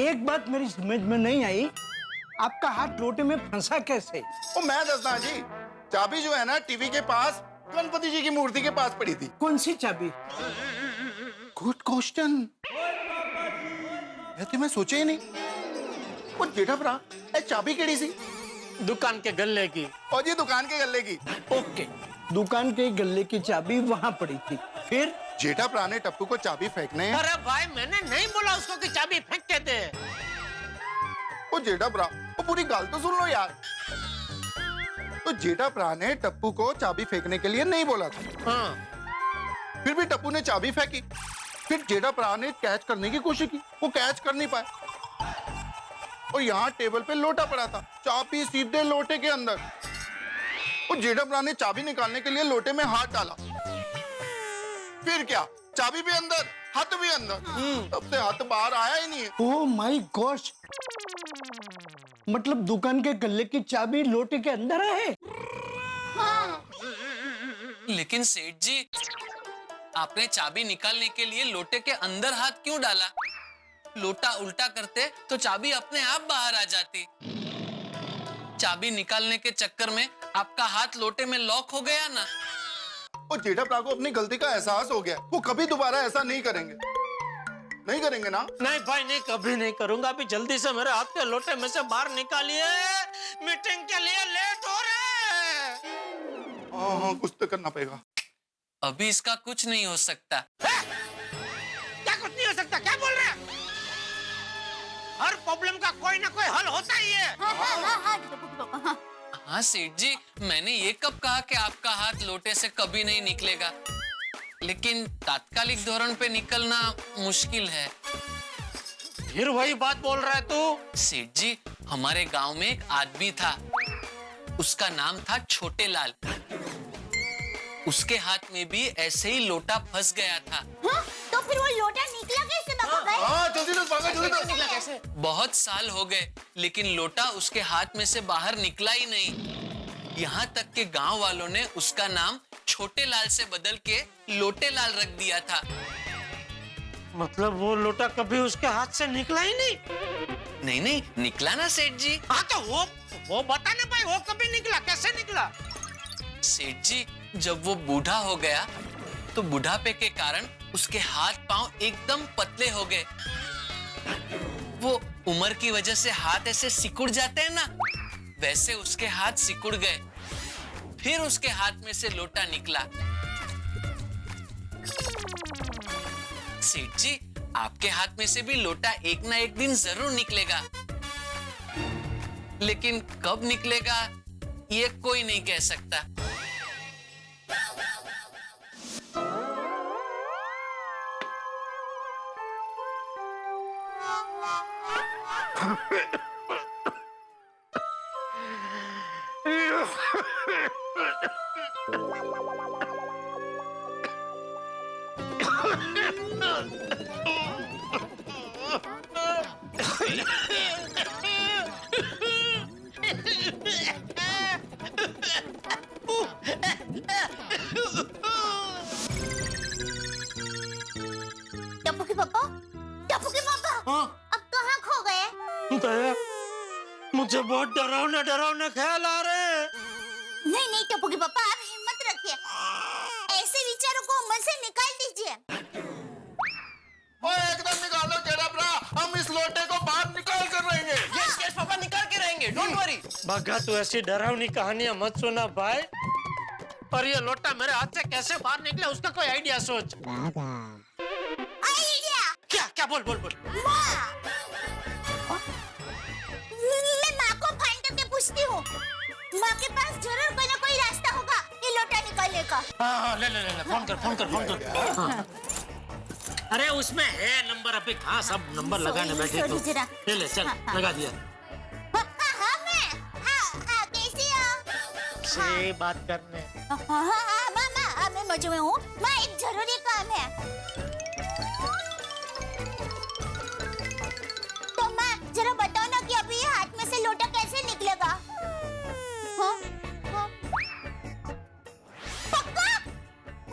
एक बात मेरी समझ में नहीं आई, आपका हाथ लोटे में फंसा कैसे? वो मैं दसदा जी, चाबी जो है ना टीवी के पास गणपति जी की मूर्ति के पास पड़ी थी। कौन सी चाबी? गुड क्वेश्चन, ये तो मैं सोचा ही नहीं। वो जेठा भरा ए चाबी केड़ी सी? दुकान के गल्ले की। और जी दुकान के गल्ले की। ओके, दुकान के गल्ले की चाबी वहां पड़ी थी, फिर? जेठा भरा ने टप्पू को चाबी फेंकने। अरे भाई मैंने नहीं बोला उसको कि चाबी फेंक के दे। वो जेठा भरा, वो पूरी गाल तो सुन लो यार। तो जेठा भरा ने टप्पू को चाबी फेंकने के लिए नहीं बोला था। हाँ। फिर भी टप्पू ने चाबी फेंकी। फिर जेठा भरा ने कैच करने की कोशिश की, वो कैच कर नहीं पाए। और यहाँ टेबल पे लोटा पड़ा था, चाबी सीधे लोटे के अंदर। और जेठा भरा ने चाबी निकालने के लिए लोटे में हाथ डाला। फिर क्या, चाबी भी अंदर, हाथ भी अंदर। तब से हाथ बाहर आया ही नहीं है। ओह माय गॉश, मतलब दुकान के गल्ले की चाबी लोटे के अंदर है? लेकिन सेठ जी आपने चाबी निकालने के लिए लोटे के अंदर हाथ क्यों डाला? लोटा उल्टा करते तो चाबी अपने आप बाहर आ जाती। चाबी निकालने के चक्कर में आपका हाथ लोटे में लॉक हो गया ना। और जेठा भरा को अपनी गलती का एहसास हो गया, वो कभी दोबारा ऐसा नहीं करेंगे। नहीं करेंगे ना? नहीं भाई नहीं, कभी नहीं करूंगा। अभी जल्दी से मेरे हाथ के लोटे में से बाहर निकालिए, मीटिंग के लिए लेट हो रहे हैं। हाँ कुछ तो करना पड़ेगा। अभी इसका कुछ नहीं हो सकता। क्या कुछ नहीं हो सकता, क्या बोल रहे हैं? हर प्रॉब्लम का कोई ना कोई हल होता ही है। हाँ। हाँ सेठ जी, मैंने ये कब कहा कि आपका हाथ लोटे से कभी नहीं निकलेगा, लेकिन तात्कालिक धोरण पे निकलना मुश्किल है। फिर वही बात बोल रहा है तू? सेठ जी हमारे गांव में एक आदमी था, उसका नाम था छोटे लाल। उसके हाथ में भी ऐसे ही लोटा फंस गया था। हाँ? तो फिर वो लोटा निकला कैसे बाबा भाई? हाँ जल्दी से भागा, जल्दी से। निकला कैसे? बहुत साल हो गए लेकिन लोटा उसके हाथ में से बाहर निकला ही नहीं। यहाँ तक के गांव वालों ने उसका नाम छोटे लाल से बदल के लोटे लाल रख दिया था। मतलब वो लोटा कभी उसके हाथ से निकला ही नहीं? नहीं नहीं निकला ना सेठ जी। हाँ तो वो बता ना भाई, वो कभी निकला, कैसे निकला? सेठ जी जब वो बूढ़ा हो गया तो बुढ़ापे के कारण उसके हाथ पांव एकदम पतले हो गए। वो उम्र की वजह से हाथ ऐसे सिकुड़ जाते हैं ना, वैसे उसके हाथ सिकुड़ गए। फिर उसके हाथ में से लोटा निकला। सेठ जी आपके हाथ में से भी लोटा एक ना एक दिन जरूर निकलेगा, लेकिन कब निकलेगा ये कोई नहीं कह सकता। टप्पू के पापा, टप्पू के पापा, हाँ? अब कहाँ खो गए? दया, मुझे बहुत डरावना डरावना ख्याल आ रहे हैं। नहीं नहीं टप्पू के पापा, आप हिम्मत रखिए, ऐसे विचारों को मन से निकाल दीजिए। ओए एकदम निकालो जेठाब्रा, हम इस लोटे को बाहर निकाल कर रहेंगे। यस यस पापा, निकाल के रहेंगे, डोंट वरी। भगा, तू ऐसी डरावनी कहानियां मत सुना भाई। और ये लोटा मेरे हाथ से कैसे बाहर निकले उसका कोई आइडिया सोच। आइडिया? क्या क्या? बोल बोल बोल। माँ, मैं माँ को फोन करके पूछती हूँ, माँ के पास जरूर कोई ना कोई रास्ता होगा ये लोटा निकालने का। हाँ, ले ले ले, फोन कर। हाँ। अरे उसमें है नंबर, अभी कहाँ सब नंबर लगाने बैठे तो। ले ले, चल लगा दिया। कैसी हो? से बात करने। माँ, मैं मजे में हूँ। माँ, एक जरूरी काम है। तो माँ जरा बताओ ना कि अभी ये हाथ में से लोटा कैसे निकलेगा? हाँ? हाँ? पक्का?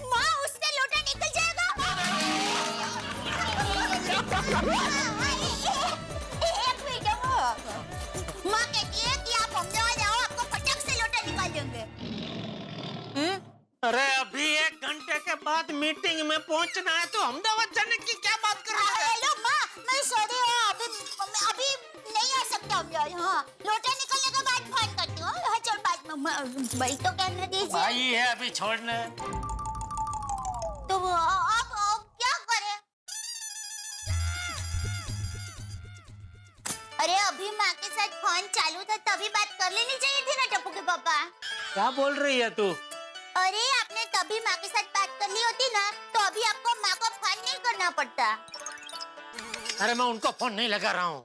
माँ, उससे लोटा निकल जाएगा? एक मिनट, माँ कहती है कि आप अहमदाबाद आओ, आपको फटक से लोटा निकाल देंगे। अरे अभी 1 घंटे के बाद मीटिंग में पहुंचना है तो अहमदाबाद जाने की क्या बात कर रहे हैं? हेलो माँ, मैं सॉरी, अभी नहीं आ सकता अहमदाबाद। हाँ, लोटा निकलने के बाद फोन करती हूँ। हाँ, चल बाद में, भाई तो कहने दीजिए। भाई है अभी छोड़ने। तो अब क्या करें? अरे अभी माँ के साथ फोन चालू था, तभी बात कर लेनी चाहिए थी ना टप्पू के पापा। क्या बोल रही है तू? अरे आपने तभी माँ के साथ बात कर ली होती ना, तो अभी आपको माँ को फोन नहीं करना पड़ता। अरे मैं उनको फोन नहीं लगा रहा हूँ,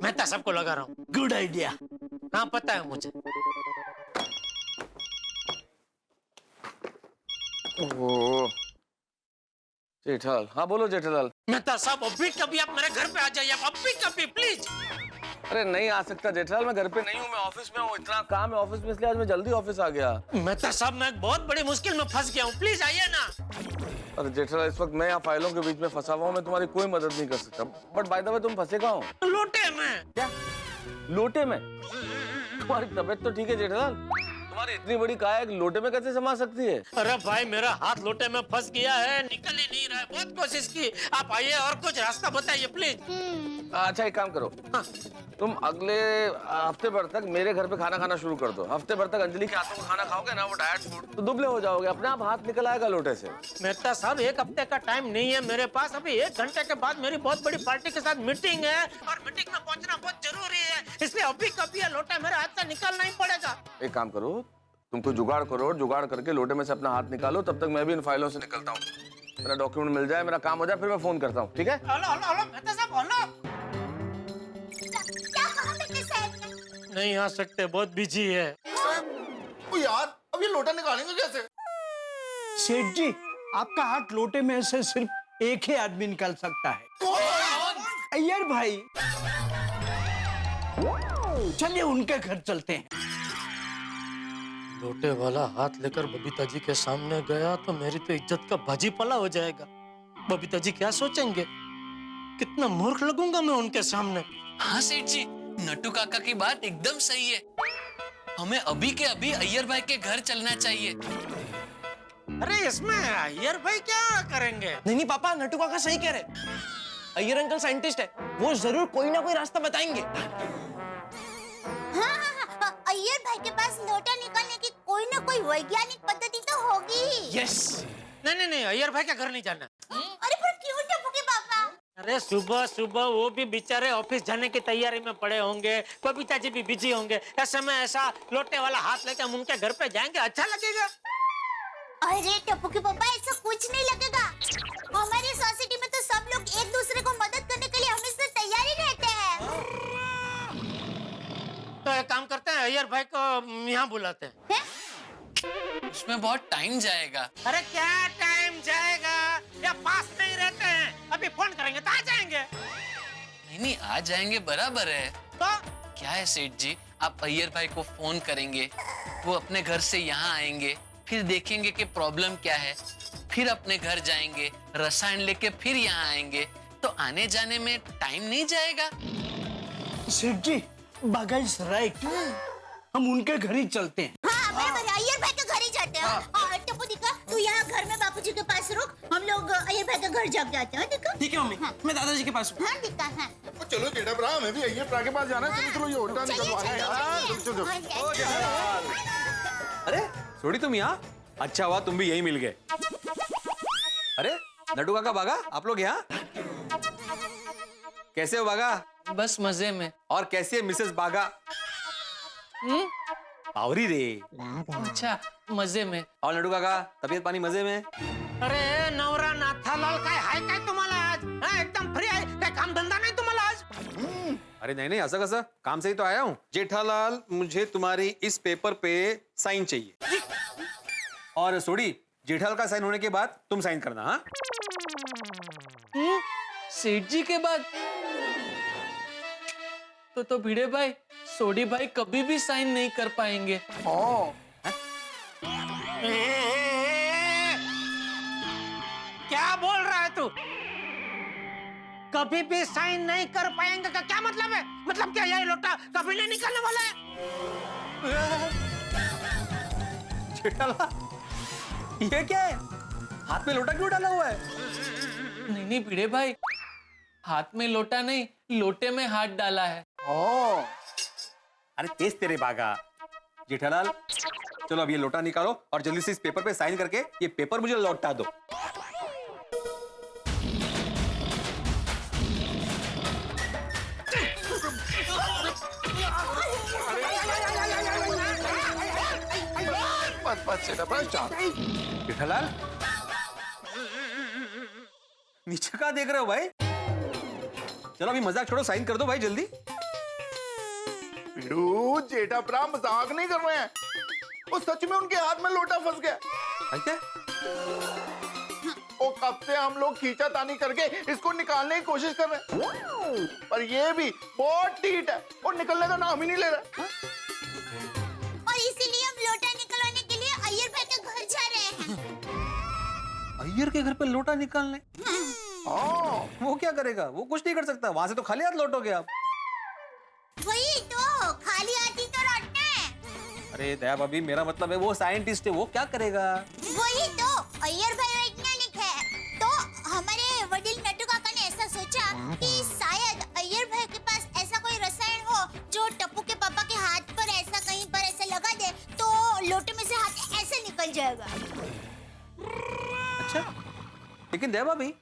मैं तो सबको लगा रहा हूँ। Good idea. हाँ पता है मुझे। ओह जेठालाल, हाँ बोलो जेठालाल। मेहता साहब, अभी कभी आप मेरे घर पे आ जाइए, अभी कभी प्लीज। अरे नहीं आ सकता जेठालाल, मैं घर पे नहीं हूँ, मैं ऑफिस में हूँ, इतना काम है ऑफिस में, इसलिए आज मैं जल्दी ऑफिस आ गया। मेहता साहब, मैं एक बहुत बड़ी मुश्किल में फंस गया हूँ, प्लीज आइए ना। अरे जेठालाल, इस वक्त मैं यहाँ फाइलों के बीच में फंसा हुआ हूँ, मैं तुम्हारी कोई मदद नहीं कर सकता। बट बाय द वे, तुम फंसे कहाँ हो? लोटे में। क्या लोटे में? तुम्हारी तबीयत तो ठीक है जेठालाल, तुम्हारी इतनी बड़ी काया एक लोटे में कैसे समा सकती है? अरे भाई, मेरा हाथ लोटे में फंस गया है, निकल ही नहीं रहा है, बहुत कोशिश की। आप आइए और कुछ रास्ता बताइए प्लीज। अच्छा एक काम करो, हाँ। तुम अगले हफ्ते भर तक मेरे घर पे खाना खाना शुरू कर दो। हफ्ते भर तक अंजलि के हाथों का खाना खाओगे ना, वो डाइट फूड, तो दुबले हो जाओगे, अपने आप हाथ निकल आएगा लोटे से। मेहता साहब, 1 हफ्ते का टाइम नहीं है मेरे पास, अभी 1 घंटे के बाद मेरी बहुत बड़ी पार्टी के साथ मीटिंग है और मीटिंग में पहुंचना बहुत जरूरी है, इसलिए अभी कभी ये लोटा मेरे हाथ से निकालना ही पड़ेगा। एक काम करो, तुम कोई जुगाड़ करो और जुगाड़ करके लोटे में से अपना हाथ निकालो, तब तक मैं भी इन फाइलों से निकलता हूँ। मेरा डॉक्यूमेंट मिल जाए, मेरा काम हो जाए, फिर मैं फोन करता हूँ, ठीक है? हेलो हेलो हेलो, मेहता साहब हेलो। क्या कहा मेरे साथ? नहीं आ सकते, बहुत बिजी है। ओ यार, अब ये लोटा निकालेंगे कैसे? सेठ जी, आपका हाथ लोटे में से सिर्फ एक ही आदमी निकाल सकता है, अय्यर भाई। चलिए उनके घर चलते हैं। लोटे वाला हाथ लेकर बबीता जी के सामने गया तो मेरी तो इज्जत का भाजीपाला हो जाएगा। बबीता जी क्या सोचेंगे, कितना मूर्ख लगूंगा मैं उनके सामने। हाँ सेठ जी, नट्टू काका की बात एकदम सही है, हमें अभी के अभी अय्यर भाई के घर चलना चाहिए। अरे इसमें अय्यर भाई क्या करेंगे? नहीं पापा, नट्टू काका सही कह रहे, अय्यर अंकल साइंटिस्ट है, वो जरूर कोई ना कोई रास्ता बताएंगे। हाँ, अय्यर भाई के पास लोटा निकालने की कोई ना कोई वैज्ञानिक पद्धति तो होगी। यस। नहीं, अय्यर भाई का घर नहीं जाना। अरे पर क्यों टप्पू के पापा? अरे सुबह सुबह वो भी बेचारे ऑफिस जाने की तैयारी में पड़े होंगे, बबीता जी भी बिजी होंगे, ऐसे में ऐसा लोटे वाला हाथ लेकर हम उनके घर पे जाएंगे, अच्छा लगेगा? अरे टप्पू के पापा, ऐसा कुछ नहीं लगेगा। हमारी सोसाइटी में तो सब लोग एक दूसरे को मदद करने के लिए हमेशा तैयार ही रहते हैं। तो एक काम करते हैं, अय्यर भाई को यहाँ बुलाते हैं। उसमें बहुत टाइम जाएगा। अरे क्या टाइम जाएगा, या पास में ही रहते हैं? अभी फोन करेंगे तो आ जाएंगे। नहीं आ जाएंगे, बराबर है। तो क्या है सेठ जी, आप अय्यर भाई को फोन करेंगे, वो अपने घर से यहाँ आएंगे, फिर देखेंगे कि प्रॉब्लम क्या है, फिर अपने घर जाएंगे, रसायन लेके फिर यहाँ आएंगे, तो आने जाने में टाइम नहीं जाएगा। सेठ जी, बागा इज राइट। हम उनके घर ही चलते हैं। हाँ बराबर, अय्यर भाई के घर ही जाते हैं। और टप्पू दिखा, तू यहाँ घर में बापूजी के पास रुक, हम लोग अय्यर भाई के घर जाग जाते हैं। दिखा ठीक है मम्मी, मैं दादाजी के पास हूँ। हाँ दिखा, हाँ ओ चलो जेठा भरा, हमें भी अय्यर भरा के पास जाना है। चलो ये उल्टा निकलवाना है यार। चलो अरे सोडी, तुम यहाँ? अच्छा हुआ तुम भी यही मिल गए। अरे नड्डू काका, बागा, आप लोग यहाँ? कैसे हो बागा? बस मजे में। और कैसी है मिसेस बागा? आवरी रे। अच्छा, मजे में। और नड्डू काका, तबीयत पानी मजे में? अरे नवरा नाथालाल काय हाय काय तुम्हाला आज? हाँ, एकदम फ्री आहे, काय काम धंदा नाही तुम्हाला आज? अरे नहीं असं कसं, काम से ही तो आया हूँ। जेठालाल, मुझे तुम्हारी इस पेपर पे साइन चाहिए। और सोडी, जेठालाल का साइन होने के बाद तुम साइन करना। हाँ सेठ जी के बाद तो भिड़े भाई, सोडी भाई कभी भी साइन नहीं कर पाएंगे। क्या बोल रहा है तू? कभी भी साइन नहीं कर पाएंगे का क्या मतलब है? मतलब क्या ये लोटा कभी नहीं निकलने वाला है? जेठालाल, ये क्या है? हाथ में लोटा क्यों डाला हुआ है? नहीं भिड़े भाई, हाथ में लोटा नहीं, लोटे में हाथ डाला है। अरे तेज तेरे बागा। जेठालाल, चलो अब ये लोटा निकालो और जल्दी से इस पेपर पे साइन करके ये पेपर मुझे लौटा दो। जेठालाल, नीचे क्या देख रहे हो भाई? चलो अभी मजाक छोड़ो, साइन कर दो भाई जल्दी। जेठा भरा मजाक नहीं कर रहे हैं, वो सच में उनके हाथ में लोटा फंस गया। ऐसे? वो कब से हम लोग खींचातानी करके इसको निकालने की कोशिश कर रहे हैं, पर ये भी बहुत ढीठ है और निकलने का नाम ही नहीं ले रहा। और इसीलिए हम लोटा निकलवाने के लिए अय्यर भाई के घर जा रहे हैं। अय्यर के घर पे लोटा निकालने? वो क्या करेगा? वो कुछ नहीं कर सकता, वहां से तो खाली हाथ लौटोगे आप। वही तो, खाली हाथ ही तो लौटना है। अरे दया भाभी, मेरा मतलब है वो साइंटिस्ट है, वो क्या करेगा? वही तो, अय्यर भाई वैज्ञानिक है, तो हमारे वडील नट्टू काका ने ऐसा सोचा कि शायद अय्यर भाई के पास ऐसा कोई रसायन हो जो टप्पू के पापा के हाथ पर ऐसा कहीं पर ऐसा लगा दे तो लोटे में से हाथ ऐसे निकल जाएगा। अच्छा, लेकिन दया भाभी,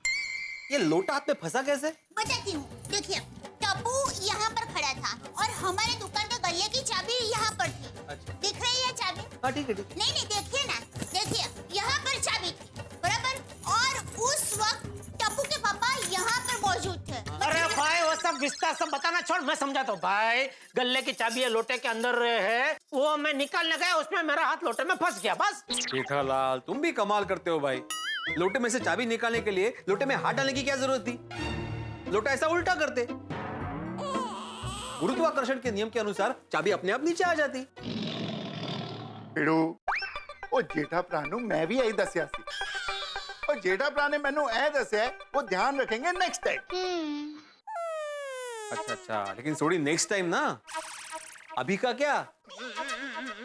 ये लोटा हाथ में फंसा कैसे? बताती हूँ, देखिए टप्पू यहाँ पर खड़ा था और हमारे दुकान के गल्ले की चाबी यहाँ पर थी। अच्छा। दिख रही है चाबी? हाँ ठीक है ठीक है। नहीं देखिए ना, देखिए यहाँ पर चाबी थी, बराबर। और उस वक्त टप्पू के पापा यहाँ पर मौजूद थे। अरे भाई, वो सब विस्तार सब बताना छोड़, मैं समझाता हूँ भाई। गल्ले की चाबी है, लोटे के अंदर है, वो मैं निकालने गया, उसमें मेरा हाथ लोटे में फंस गया, बस। जेठालाल, तुम भी कमाल करते हो भाई। लोटे में से चाबी निकालने के लिए लोटे में हाथ डालने की क्या जरूरत थी? लोटा ऐसा उल्टा करते, गुरुत्वाकर्षण के नियम के अनुसार चाबी अपने आप नीचे आ जाती। ओ जेठा भरा नू मैं भी यही दसिया सी, और जेठा भरा ने मैनू ऐ दसिया, वो ध्यान रखेंगे नेक्स्ट टाइम। अच्छा, लेकिन सोडी नेक्स्ट टाइम ना, अभी का क्या?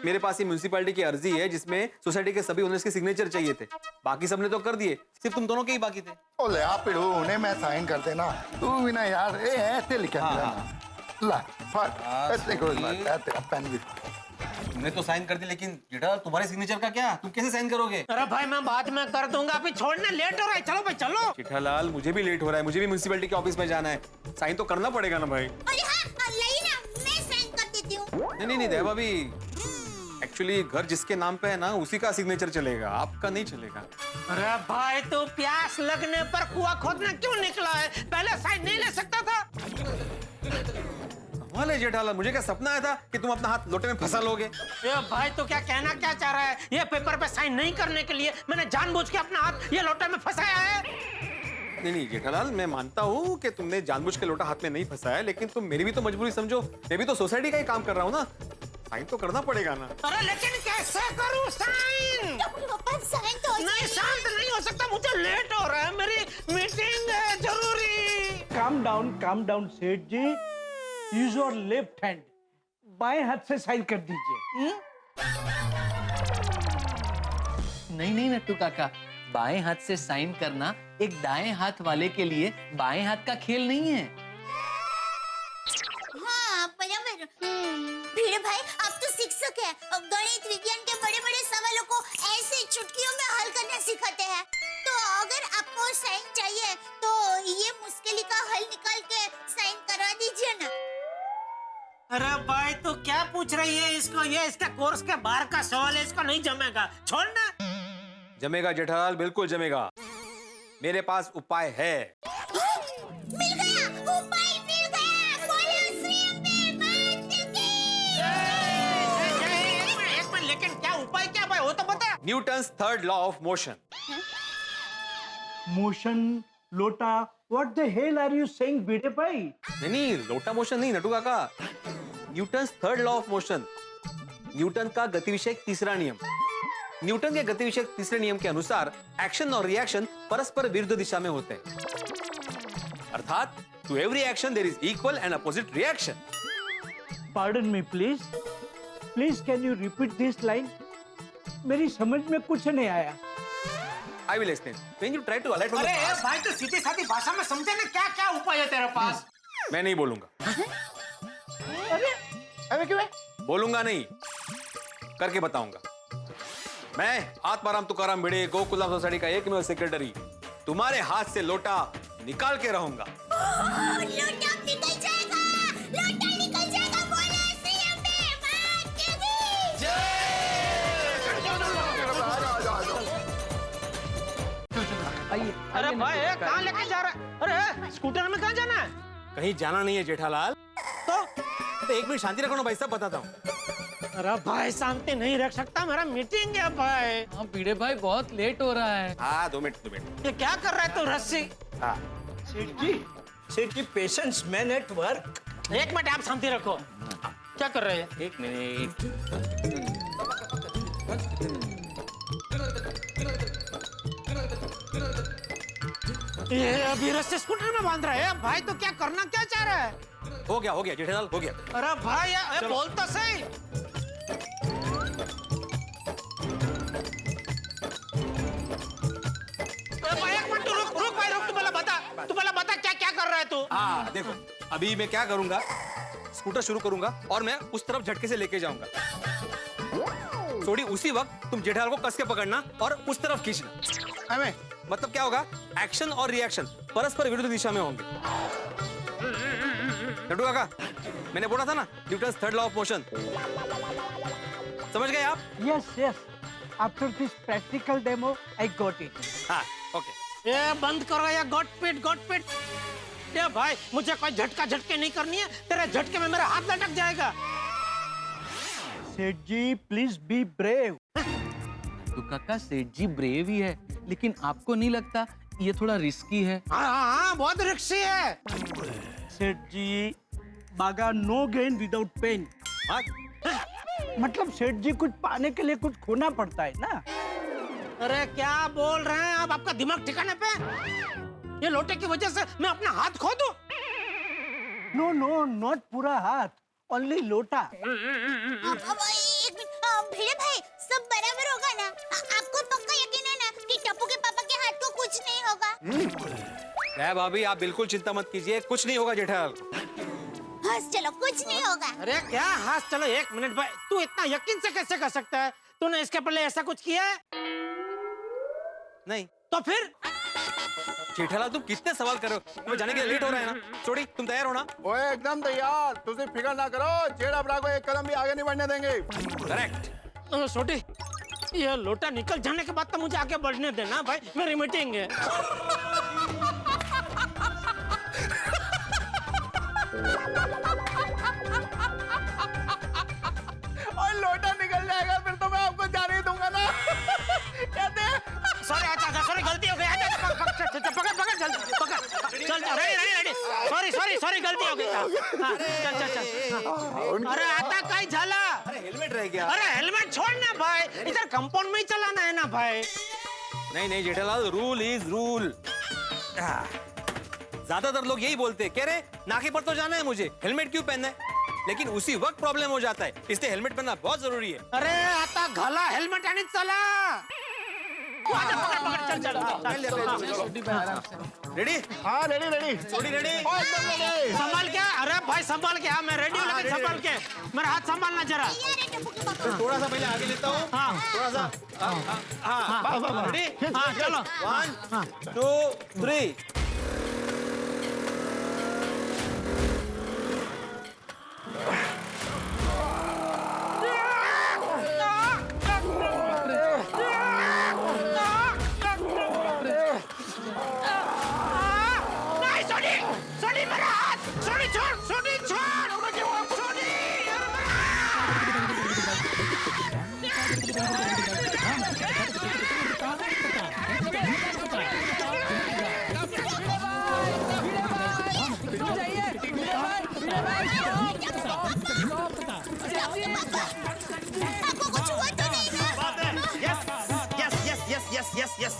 मेरे पास ये म्युनिसिपैलिटी की अर्जी है जिसमें सोसाइटी के सभी ओनर्स के सिग्नेचर चाहिए थे, बाकी सबने तो कर दिए, सिर्फ तुम दोनों के ही बाकी थे। ओ ले आ पिड़ू, उन्हें मैं साइन कर देना, तू भी ना यार, ए ऐसे लिखा है ला, फट ऐसे कोई बात है, तेरा पेन भी। तुमने तो साइन कर दी, लेकिन जेठालाल तुम्हारे सिग्नेचर का क्या? तुम कैसे साइन करोगे? अरे भाई, मैं बाद में कर दूंगा, अभी छोड़ने लेट हो रहा है। चलो भाई चलो। जेठालाल, मुझे भी लेट हो रहा है, मुझे भी म्युनिसिपैलिटी के ऑफिस में जाना है, साइन तो करना पड़ेगा ना भाई। अरे हाँ, लाई ना, मैं साइन कर देती हूँ। नहीं दया भाभी, एक्चुअली घर जिसके नाम पे है ना, उसी का सिग्नेचर चलेगा, आपका नहीं चलेगा। अरे भाई, तू प्यास लगने पर कुआं खोदने क्यों निकला है? पहले साइन नहीं ले सकता था? कमाल है जेठालाल, मुझे क्या सपना आया था कि तुम अपना हाथ लोटे में फंसा लोगे? ये भाई तो क्या कहना क्या चाह रहा है? ये पेपर पे साइन नहीं करने के लिए मैंने जानबूझ के अपना हाथ ये लोटे में फंसाया है। नहीं जेठालाल, मैं मानता हूँ कि तुमने जानबूझ के लोटा हाथ में नहीं फंसाया, लेकिन तुम मेरी भी तो मजबूरी समझो। मैं भी तो सोसाइटी का ही काम कर रहा हूँ ना, साइन तो करना पड़ेगा ना। अरे लेकिन कैसे करूँ साइन? पापा साइन तो नहीं, शांत नहीं हो सकता, मुझे लेट हो रहा है, मेरी मीटिंग है जरूरी। काम डाउन सेठ जी। यूज योर लेफ्ट हैंड, बाएं हाथ से साइन कर दीजिए। नहीं नट्टू काका, बाएं हाथ से साइन करना एक दाएं हाथ वाले के लिए बाएं हाथ का खेल नहीं है। हाँ बराबर। भिड़े भाई आप तो शिक्षक है और गणित विज्ञान के बड़े बड़े सवालों को ऐसे चुटकियों में हल करना सिखाते हैं। तो अगर आपको साइन चाहिए तो ये मुश्किल का हल निकाल के साइन करवा दीजिए ना। अरे भाई तो क्या पूछ रही है इसको? ये इसका कोर्स के बाहर का सवाल है, इसको नहीं जमेगा, छोड़ ना। जमेगा जेठालाल, बिल्कुल जमेगा। मेरे पास उपाय है। मिल गया, उपाय मिल गया। बोलो श्री अम्बे माता की। एक मिनट, लेकिन क्या उपाय क्या भाई, वो तो बता। Newton's third law of motion. Motion, लोटा, what the hell are you saying Bhide भाई? नहीं, लोटा मोशन नहीं Natu Kaka, Newton's third law of motion. Newton का गति विषयक तीसरा नियम। न्यूटन के गति विषयक तीसरे नियम के अनुसार एक्शन और रिएक्शन परस्पर विरुद्ध दिशा में होते हैं, अर्थात to every action there is equal and opposite reaction. Pardon me please, please can you repeat this line? मेरी समझ में कुछ नहीं आया। I will explain. When you try to alight from the अरे past, भाई तो सीधी सादी भाषा में समझे ना, क्या क्या उपाय है तेरे पास? मैं नहीं बोलूंगा। अरे क्यों? बोलूंगा नहीं, करके बताऊंगा। मैं आत्माराम तुकाराम भिड़े, गोकुलम सोसाइटी का एकमेव सेक्रेटरी, तुम्हारे हाथ से लोटा निकाल के रहूंगा। लोटा निकल जाएगा, लोटा निकल जाएगा। बोलो श्री अम्बे माता की। अरे भाई कहाँ लेके जा रहा है? अरे स्कूटर में कहाँ जाना है? कहीं जाना नहीं है जेठालाल। तो एक मिनट शांति रखो ना भाई साहब, बताता हूँ। अरे भाई शांति नहीं रख सकता, मेरा मीटिंग है भाई। हाँ भिड़े भाई, बहुत लेट हो रहा है। हाँ 2 मिनट। ये क्या कर रहा है तू रस्सी? हाँ सेठ जी पेशेंस मैन एट वर्क। एक मिनट, आप शांति रखो। क्या कर रहे हैं? 1 मिनट। ये अभी रस्सी स्कूटर में बांध रहा है भाई, तो क्या करना क्या चाह रहा है? हो गया जेठालाल, हो गया। अरे भाई ये बोल तो सही। भाई एक मिनट रुक भाई, रुक। तू पहले बता क्या क्या कर रहा है तू? हाँ देखो, अभी मैं क्या करूंगा, स्कूटर शुरू करूंगा और मैं उस तरफ झटके से लेके जाऊंगा। थोड़ी उसी वक्त तुम जेठालाल को कस के पकड़ना और उस तरफ खींचना। हमें मतलब क्या होगा, एक्शन और रिएक्शन परस्पर विरुद्ध दिशा में होंगे। नटू काका, मैंने बोला था ना Newton's third law of motion, समझ गए आप? Yes yes, after this practical demo I got it. हाँ ओके। ये बंद करो ये गॉट पिट। ये भाई मुझे कोई झटके नहीं करनी है, तेरे झटके में मेरा हाथ लटक जाएगा। सेठ जी प्लीज बी ब्रेव। तो काका सेठ जी ब्रेव ही है, लेकिन आपको नहीं लगता ये थोड़ा रिस्की है? हाँ बहुत रिक्सी है। सेठ जी बागा नो गेन विदाउट पेन। मतलब सेठ जी कुछ पाने के लिए कुछ खोना पड़ता है ना। अरे क्या बोल रहे हैं आप? आपका दिमाग ठिकाने पे? ये लोटे की वजह से मैं अपना हाथ खो दूं? नो नो, नॉट पूरा हाथ, ओनली लोटा। एक मिनट, भिड़े भाई सब बराबर होगा ना? आपको पक्का यकीन है ना कि टप्पू के पापा के हाथ को कुछ नहीं होगा? भाभी आप बिल्कुल चिंता मत कीजिए, कुछ नहीं होगा जेठालाल। हाँ चलो, कुछ नहीं होगा। अरे क्या हाथ? चलो 1 मिनट भाई, तू इतना यकीन से कैसे कर सकता है? तूने इसके पहले ऐसा कुछ किया है? नहीं तो फिर? जेठालाल तुम कितने सवाल कर रहे हो, तुम्हें जाने के लिए लेट हो रहा है ना। छोड़ी, तुम तैयार हो ना? ओए एकदम तैयार, तुझे फिक्र ना करो, जेड़ा बड़ा को एक कदम भी आगे नहीं बढ़ने देंगे। करेक्ट। छोटी, ये लोटा निकल जाने के बाद तो मुझे आगे बढ़ने देना भाई, मेरी मीटिंग है। और लोटा निकल जाएगा फिर तो मैं आपको जाने ही दूंगा ना। कहते हैं सॉरी अच्छा सॉरी गलती हो गई पकड़ पकड़ चल पकड़ चल रेडी सॉरी गलती हो गई चल अरे आता काय झाला अरे हेलमेट रह गया। अरे हेलमेट छोड़ ना भाई इधर कंपाउंड में ही चलाना है ना भाई। नहीं जेठालाल रूल इज रूल। ज्यादातर लोग यही बोलते हैं कह रहे नाके पर तो जाना है मुझे हेलमेट क्यों पहनना है लेकिन उसी वक्त प्रॉब्लम हो जाता है इसलिए हेलमेट पहनना बहुत जरूरी है। अरे आता घाला हेलमेट आणि चला रेडी हाँ रेडी छोड़ी रेडी संभाल के अरे भाई संभाल के हाँ मैं रेडी हूँ लेकिन संभाल के मेरा हाथ संभालना जरा थोड़ा सा पहले आगे लेता हूँ हाँ थोड़ा सा हाँ रेडी हाँ चलो 1 2 3 सोनी मेरा हाथ सोनी छोड़ आपको कुछ हुआ तो नहीं ना?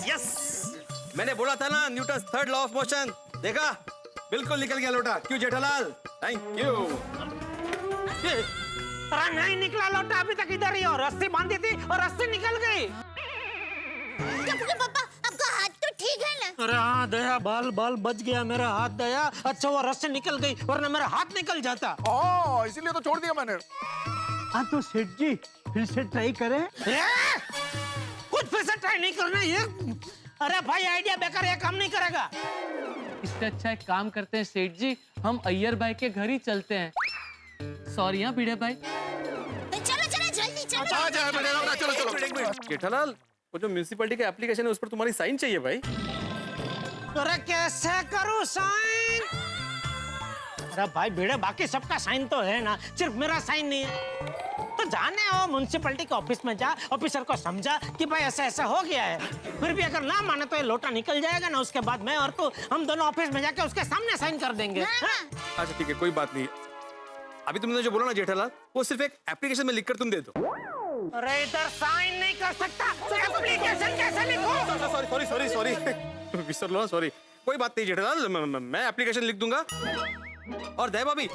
यस मैंने बोला था ना Newton third law of motion देखा बिल्कुल निकल गया लोटा। क्यों जेठालाल थैंक यू। अरे नहीं निकला लौटा अभी तक इधर ही हो रस्सी बांधी थी और रस्सी निकल गई। पापा आपका हाथ तो ठीक है ना? अरे हाँ दया बाल बच गया मेरा हाथ दया। अच्छा वो रस्सी निकल गई वरना मेरा हाथ निकल जाता। इसीलिए तो छोड़ दिया मैंने। हाँ तो सेठ जी फिर से ट्राई करें। कुछ फिर से ट्राई नहीं करना ये। अरे भाई आइडिया बेकार ये काम नहीं करेगा। इससे अच्छा एक काम करते हैं सेठ जी हम अय्यर भाई के घर ही चलते हैं। सॉरी हाँ भिड़े भाई। चलो जल्दी चलो। आ जाए मैंने चलो जेठालाल वो जो म्यूनिसिपैलिटी का एप्लीकेशन है उस पर तुम्हारी साइन चाहिए भाई। अरे कैसे करूं साइन? अरे भाई भिड़े बाकी सबका साइन तो है ना सिर्फ मेरा साइन नहीं है। तो जाने हो म्युनिसिपैलिटी के ऑफिस में जा ऑफिसर को समझा कि भाई ऐसा हो गया है। फिर भी अगर ना माने तो ये लोटा निकल जाएगा ना उसके बाद मैं और तू हम दोनों ऑफिस में जाके उसके सामने साइन कर देंगे। अच्छा ठीक है कोई बात नहीं। अभी तुमने जो बोला ना जेठालाल वो सिर्फ एक एप्लीकेशन में लिखकर तुम दे दो। अरे इधर साइन नहीं कर सकता तो एप्लीकेशन कैसे लिखूं? सॉरी विसर लो सॉरी कोई बात नहीं जेठालाल मैं एप्लीकेशन लिख दूंगा। और दया भाभी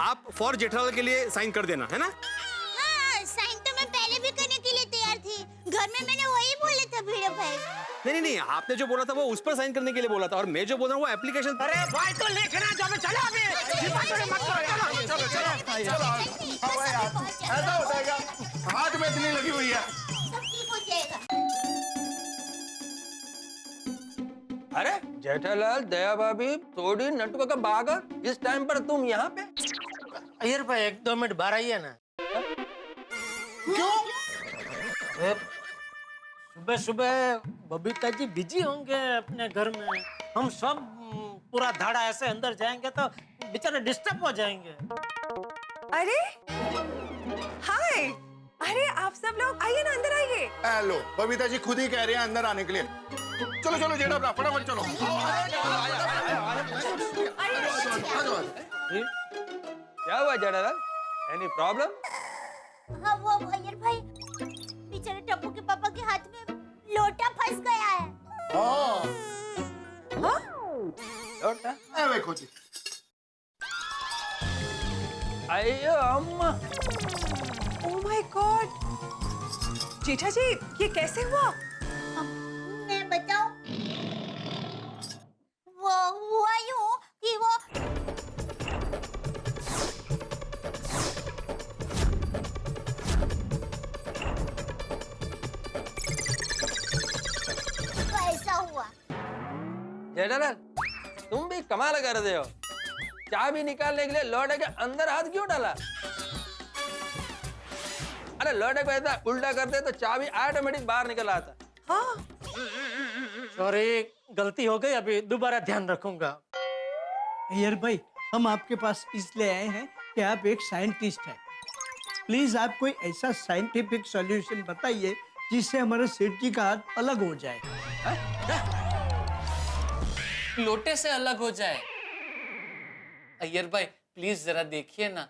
आप फॉर जेठालाल के लिए साइन कर देना है ना। हाँ, साइन तो मैं पहले भी करने के लिए तैयार थी। घर में मैंने वही बोले थे भिड़े भाई। नहीं आपने जो बोला था वो उस पर साइन करने के लिए बोला था और मैं जो बोल रहा हूँ वो एप्लीकेशन। अरे भाई तो लिखना जो चलो अभी ऐसा होता है क्या? हाथ में इतनी लगी हुई है। सब ठीक हो जाएगा। अरे जेठालाल दया भाभी थोड़ी नटुका का बागा इस टाइम पर तुम यहाँ पे? अय्यर भाई 1-2 मिनट बाहर आइए ना। क्यों? सुबह बबीता जी बिजी होंगे अपने घर में। हम सब पूरा धाड़ा ऐसे अंदर जाएंगे तो बेचारे डिस्टर्ब हो जाएंगे। अरे हाय अरे आप सब लोग आइए ना अंदर आइए। हेलो बबीता जी खुद ही कह रहे हैं अंदर आने के लिए। चलो जेठा फटाफट चलो। क्या हुआ जेठालाल? Any problem? हाँ वो अय्यर भाई बेचारे टप्पू के पापा के हाथ में लोटा फंस गया है। हाँ? लोटा? देखो जी अयो अम्मा। ओह माय गॉड जेठा जी ये कैसे हुआ? मैं बताऊं? वो हुआ यूं कि वो ऐसा हुआ। जेठालाल तुम भी कमाल कर रहे हो। चाबी निकालने के लिए लोटे के अंदर हाथ क्यों डाला? अरे लोटे को ऐसा उल्टा करते तो चाबी ऑटोमेटिक बाहर निकल आता। हाँ सॉरी गलती हो गई अभी दोबारा ध्यान रखूंगा। अय्यर भाई हम आपके पास इसलिए आए हैं कि आप एक साइंटिस्ट हैं। प्लीज आप कोई ऐसा साइंटिफिक सॉल्यूशन बताइए जिससे हमारे सेठ जी का हाथ अलग हो जाए। लोटे से अलग हो जाए? अय्यर भाई प्लीज जरा देखिए ना।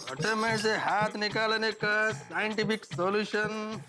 लोटे में से हाथ निकालने का साइंटिफिक सॉल्यूशन